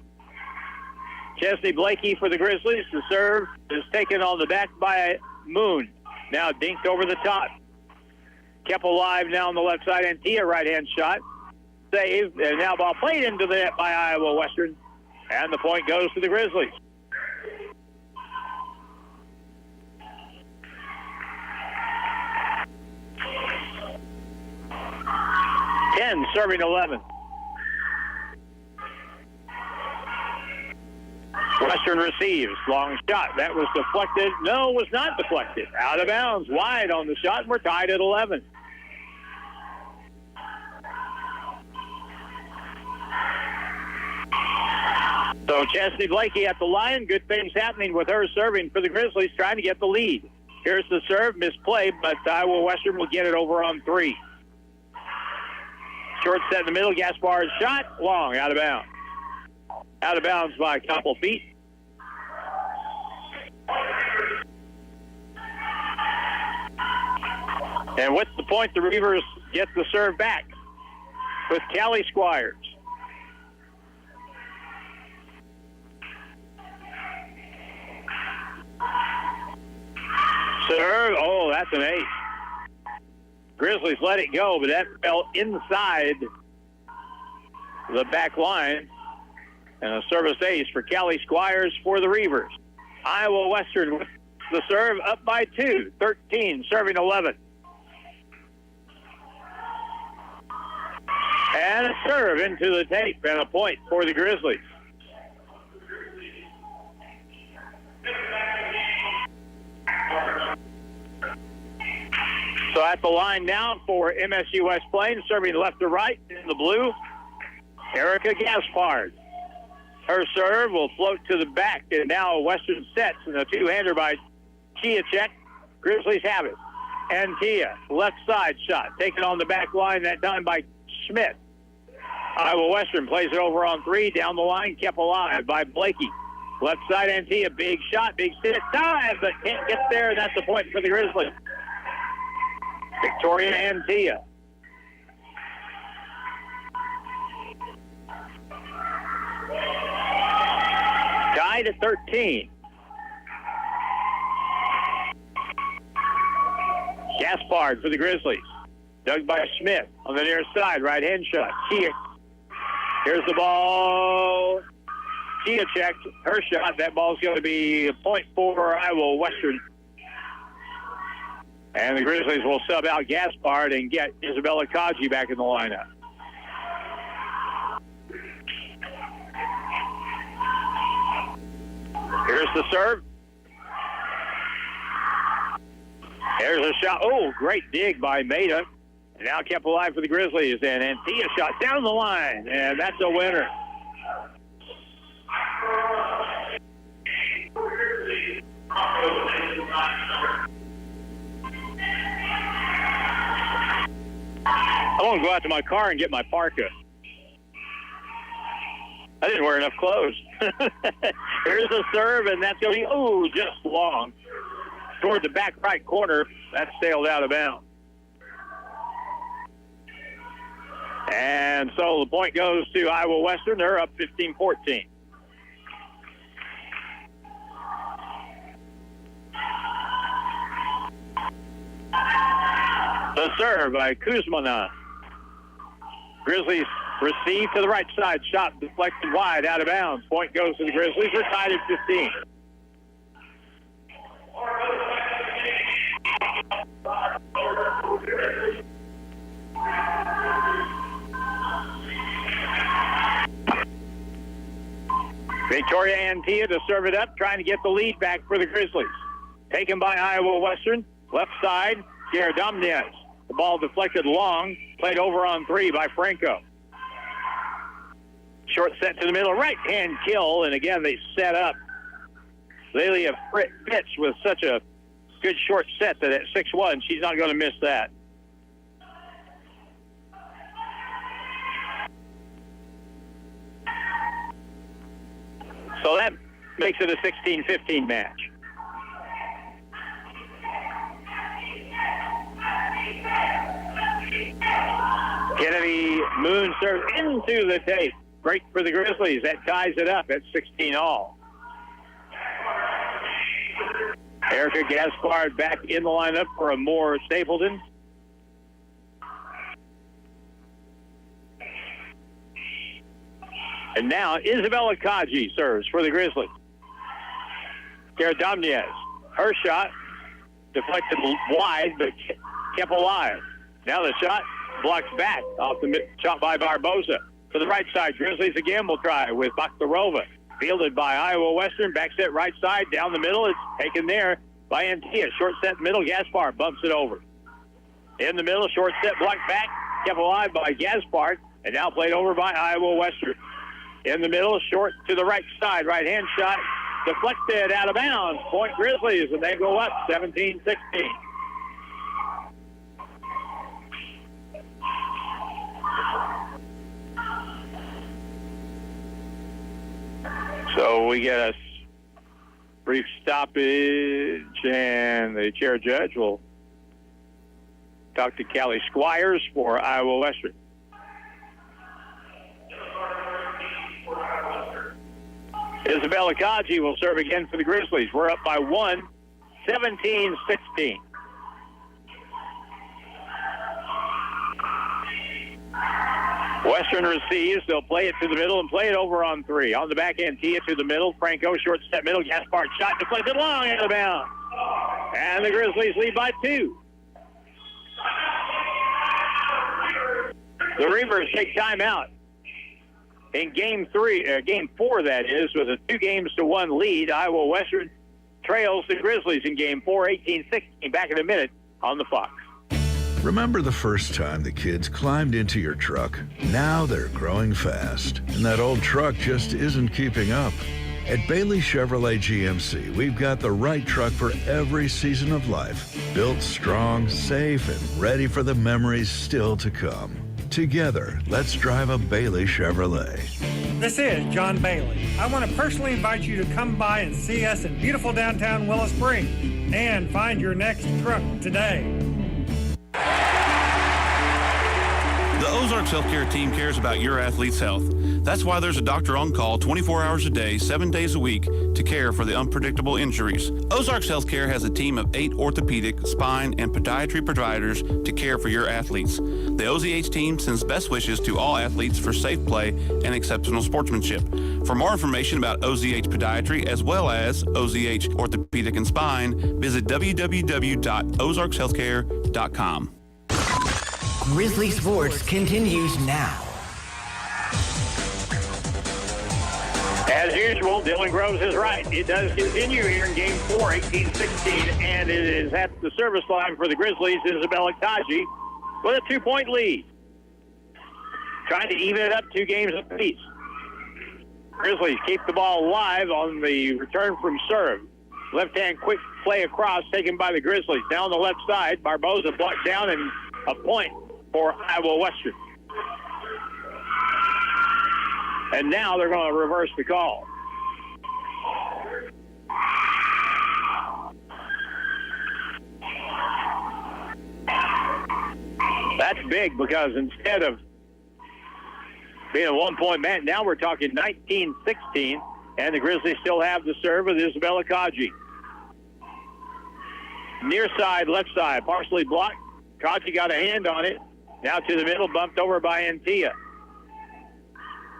Chesney Blakey for the Grizzlies. The serve is taken on the back by Moon. Now dinked over the top. Kept alive now on the left side. And Tia right-hand shot. Save. And now ball played into the net by Iowa Western. And the point goes to the Grizzlies. Ten serving 11. Western receives. Long shot. That was deflected. No, it was not deflected. Out of bounds. Wide on the shot. And we're tied at 11. So Chesney Blakey at the line. Good things happening with her serving for the Grizzlies, trying to get the lead. Here's the serve. Misplayed, but Iowa Western will get it over on 3. Short set in the middle. Gaspard's shot. Long. Out of bounds. Out of bounds by a couple feet. And with the point, the Reivers get the serve back with Callie Squires. Serve. Oh, that's an ace. Grizzlies let it go, but that fell inside the back line. And a service ace for Callie Squires for the Reivers. Iowa Western with the serve up by 2, 13, serving 11. And a serve into the tape and a point for the Grizzlies. So at the line now for MSU West Plains, serving left to right in the blue, Erica Gaspard. Her serve will float to the back, and now Western sets, and a two-hander by Chiachek. Grizzlies have it. And Tia, left side shot, taken on the back line, that time by Schmidt. Iowa Western plays it over on 3, down the line, kept alive by Blakey. Left side, Antia, big shot, big sit, dive, but can't get there, and that's a point for the Grizzlies. Victoria Antia. Tied at 13. Gaspard for the Grizzlies. Dug by Schmidt on the near side, right-hand shot. Here's the ball. Chia checked her shot. That ball's going to be a point for Iowa Western. And the Grizzlies will sub out Gaspard and get Isabella Kaji back in the lineup. Here's the serve. There's a shot. Oh, great dig by Maida. And now kept alive for the Grizzlies. And Antia shot down the line. And that's a winner. I want to go out to my car and get my parka. I didn't wear enough clothes. Here's a serve, and that's going to be, just long. Toward the back right corner, that sailed out of bounds. And so the point goes to Iowa Western. They're up 15-14. The serve by Kuzmana. Grizzlies receive to the right side. Shot deflected wide, out of bounds. Point goes to the Grizzlies. They're tied at 15. Victoria Antia to serve it up, trying to get the lead back for the Grizzlies. Taken by Iowa Western. Left side, Domnez. The ball deflected long, played over on 3 by Franco. Short set to the middle, right-hand kill, and again they set up. Lelia Fitz with such a good short set that at 6'1", she's not going to miss that. So that makes it a 16-15 match. Kennedy Moon serves into the tape. Great for the Grizzlies. That ties it up at 16-all. Erica Gaspard back in the lineup for a Moore Stapleton. And now Isabella Kaji serves for the Grizzlies. Domnez, her shot deflected wide but kept alive. Now the shot blocks back off the shot by Barbosa. To the right side, Grizzlies again will try with Bakhtarova. Fielded by Iowa Western. Back set right side, down the middle. It's taken there by Antia. Short set middle, Gaspard bumps it over. In the middle, short set blocked back, kept alive by Gaspard, and now played over by Iowa Western. In the middle, short to the right side, right-hand shot, deflected out of bounds. Point Grizzlies, and they go up 17-16. So we get a brief stoppage, and the chair judge will talk to Callie Squires for Iowa Western. Isabella Kaji will serve again for the Grizzlies. We're up by 1, 17-16. Western receives. They'll play it to the middle and play it over on 3. On the back end, tee it to the middle. Franco, short step middle. Gaspard shot, deflected long out of bounds. And the Grizzlies lead by 2. The Reivers take timeout. In game 4, that is, with a 2-1 lead. Iowa Western trails the Grizzlies in game 4, 18-16. Back in a minute on the Fox. Remember the first time the kids climbed into your truck? Now they're growing fast, and that old truck just isn't keeping up. At Bailey Chevrolet GMC, we've got the right truck for every season of life. Built strong, safe, and ready for the memories still to come. Together, let's drive a Bailey Chevrolet. This is John Bailey. I want to personally invite you to come by and see us in beautiful downtown Willow Springs and find your next truck today. The Ozarks Healthcare team cares about your athlete's health. That's why there's a doctor on call 24 hours a day, 7 days a week to care for the unpredictable injuries. Ozarks Healthcare has a team of 8 orthopedic, spine, and podiatry providers to care for your athletes. The OZH team sends best wishes to all athletes for safe play and exceptional sportsmanship. For more information about OZH Podiatry as well as OZH Orthopedic and Spine, visit www.ozarkshealthcare.com. Grizzly Sports continues now. As usual, Dylan Groves is right. It does continue here in game 4, 18-16, and it is at the service line for the Grizzlies, Isabella Kaji, with a 2-point lead. Trying to even it up 2 games apiece. Grizzlies keep the ball alive on the return from serve. Left-hand quick play across, taken by the Grizzlies. Down the left side, Barboza blocked down and a point for Iowa Western. And now they're going to reverse the call. That's big because instead of being a 1-point match, now we're talking 19-16, and the Grizzlies still have the serve with Isabella Kaji. Near side, left side, partially blocked. Kaji got a hand on it. Now to the middle, bumped over by Antia.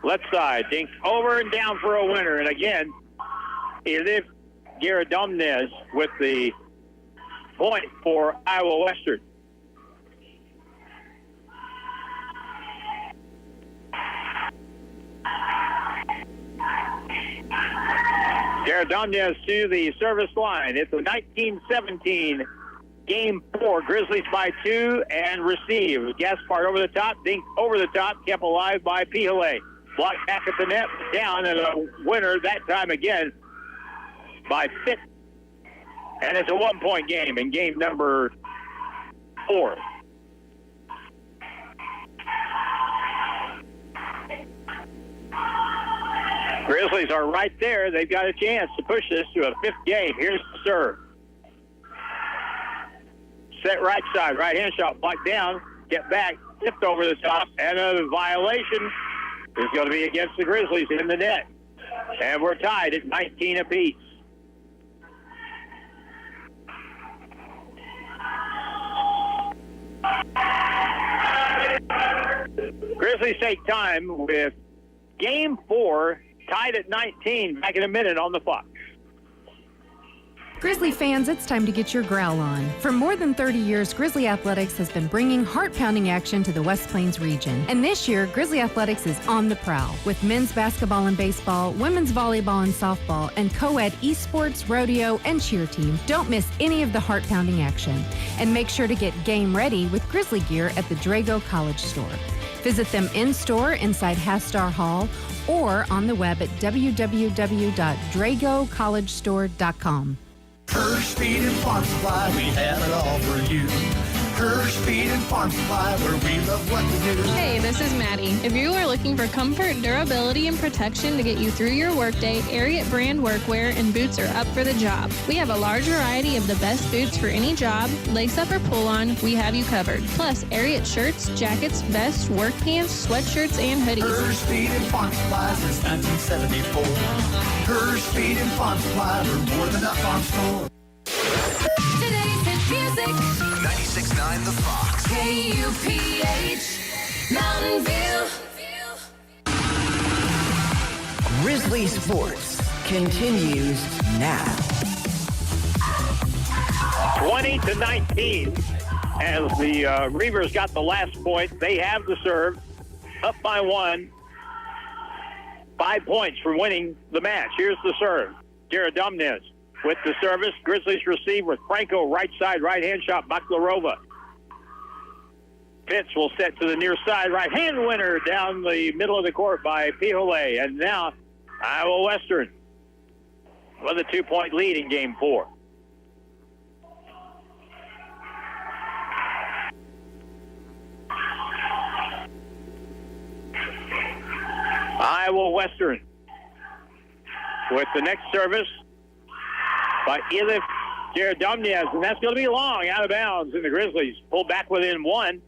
Left side, dinked over and down for a winner. And again, Elif Garadomnez with the point for Iowa Western. Garadomnez to the service line. It's a 19-17 Game 4, Grizzlies by 2 and receive. Gaspard over the top, dink over the top, kept alive by Pihale. Blocked back at the net, down, and a winner that time again by 6. And it's a 1-point game in game number 4. Grizzlies are right there. They've got a chance to push this to a 5th game. Here's the serve. Set right side, right-hand shot, blocked down, get back, tipped over the top, and a violation is going to be against the Grizzlies in the net. And we're tied at 19 apiece. Grizzlies take time with Game 4, tied at 19. Back in a minute on the Fox. Grizzly fans, it's time to get your growl on. For more than 30 years, Grizzly Athletics has been bringing heart-pounding action to the West Plains region. And this year, Grizzly Athletics is on the prowl with men's basketball and baseball, women's volleyball and softball, and co-ed esports, rodeo, and cheer team. Don't miss any of the heart-pounding action. And make sure to get game ready with Grizzly gear at the Drago College Store. Visit them in-store inside Hastar Hall or on the web at www.dragocollegestore.com. Hirsch Feed and Farm Supply, we have it all for you. Hirsch Feed and Farm Supply, where we love what we do. Hey, this is Maddie. If you are looking for comfort, durability, and protection to get you through your workday, Ariat brand workwear and boots are up for the job. We have a large variety of the best boots for any job. Lace up or pull on, we have you covered. Plus, Ariat shirts, jackets, vests, work pants, sweatshirts, and hoodies. Hirsch Feed and Farm Supply since 1974. Hirsch Feed and Farm Supply, we're more than a farm store. Today's hit music. 96.9 The Fox. KUPH. Mountain View. Grizzly Sports continues now. 20-19 as the Reivers got the last point. They have the serve, up by 1. 5 points from winning the match. Here's the serve. Jared Dumnes with the service. Grizzlies receive with Franco right side, right-hand shot, Baklarova. Pitts will set to the near side, right-hand winner down the middle of the court by Pihole. And now Iowa Western with a 2-point lead in Game 4. Iowa Western with the next service by Elif Jaredumniaz, and that's going to be long, out of bounds, and the Grizzlies pull back within 1.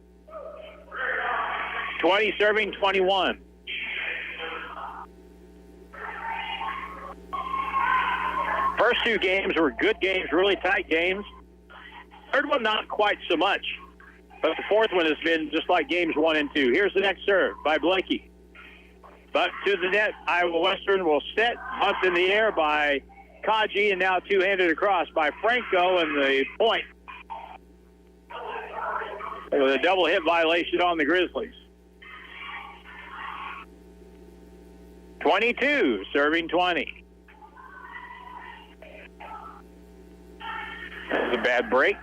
20 serving 21. First 2 games were good games, really tight games. Third one, not quite so much, but the fourth one has been just like games 1 and 2. Here's the next serve by Blakey. But to the net, Iowa Western will set, bumped in the air by Kaji, and now two-handed across by Franco, and the point. With a double hit violation on the Grizzlies. 22, serving 20. That was a bad break.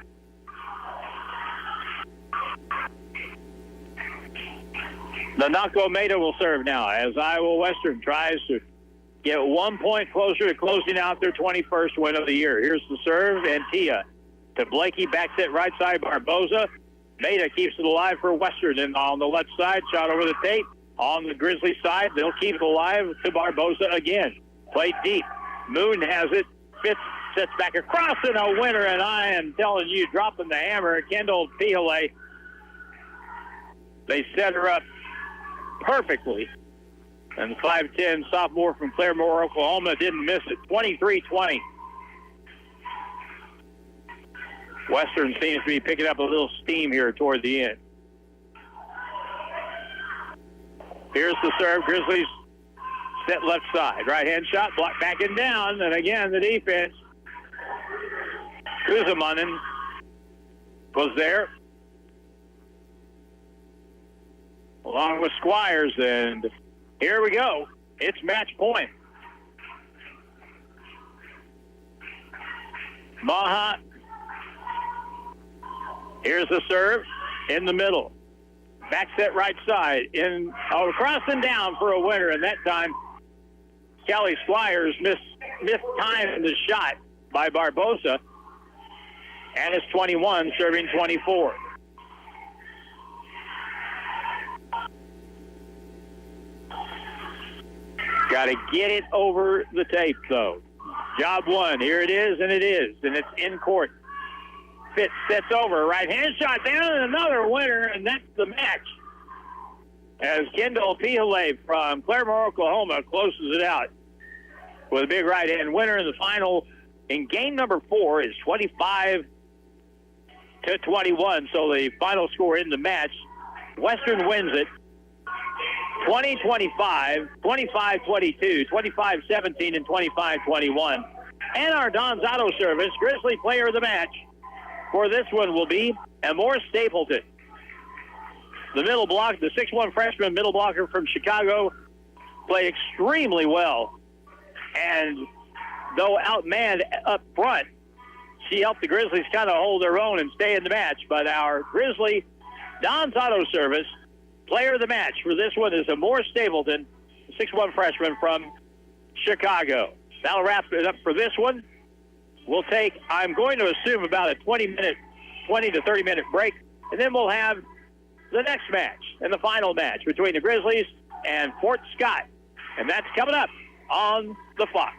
Nanako Maeda will serve now as Iowa Western tries to get 1 point closer to closing out their 21st win of the year. Here's the serve, and Tia to Blakey, backs it right side, Barboza. Maeda keeps it alive for Western, and on the left side, shot over the tape. On the Grizzly side, they'll keep it alive to Barboza again. Played deep. Moon has it. Fitz sets back across, and a winner, and I am telling you, dropping the hammer, Kendall Pihole. They set her up perfectly. And the 5'10" sophomore from Claremore, Oklahoma didn't miss it. 23-20. Western seems to be picking up a little steam here toward the end. Here's the serve. Grizzlies set left side. Right-hand shot, blocked back and down. And again, the defense. Kuzamanen was there, along with Squires, and here we go. It's match point. Maha. Here's the serve in the middle. Back set right side. Across and down for a winner, and that time Kelly Squires missed time in the shot by Barboza. And it's 21, serving 24. Got to get it over the tape, though. Job 1. Here it is, and it's in court. Fitz sets over. Right-hand shot down, and another winner, and that's the match. As Kendall Pihole from Claremore, Oklahoma, closes it out with a big right-hand winner. In the final, in game number 4, is 25-21. So the final score in the match, Western wins it 20-25, 25-22, 25-17, and 25-21. And our Don's Auto Service Grizzly player of the match for this one will be Amor Stapleton. The middle block, the 6'1" freshman middle blocker from Chicago, played extremely well. And though outmanned up front, she helped the Grizzlies kind of hold their own and stay in the match. But our Grizzly Don's Auto Service player of the match for this one is Amor Stapleton, 6'1" freshman from Chicago. That'll wrap it up for this one. We'll take, I'm going to assume, about a 20 to 30-minute break, and then we'll have the next match and the final match between the Grizzlies and Fort Scott. And that's coming up on the Fox.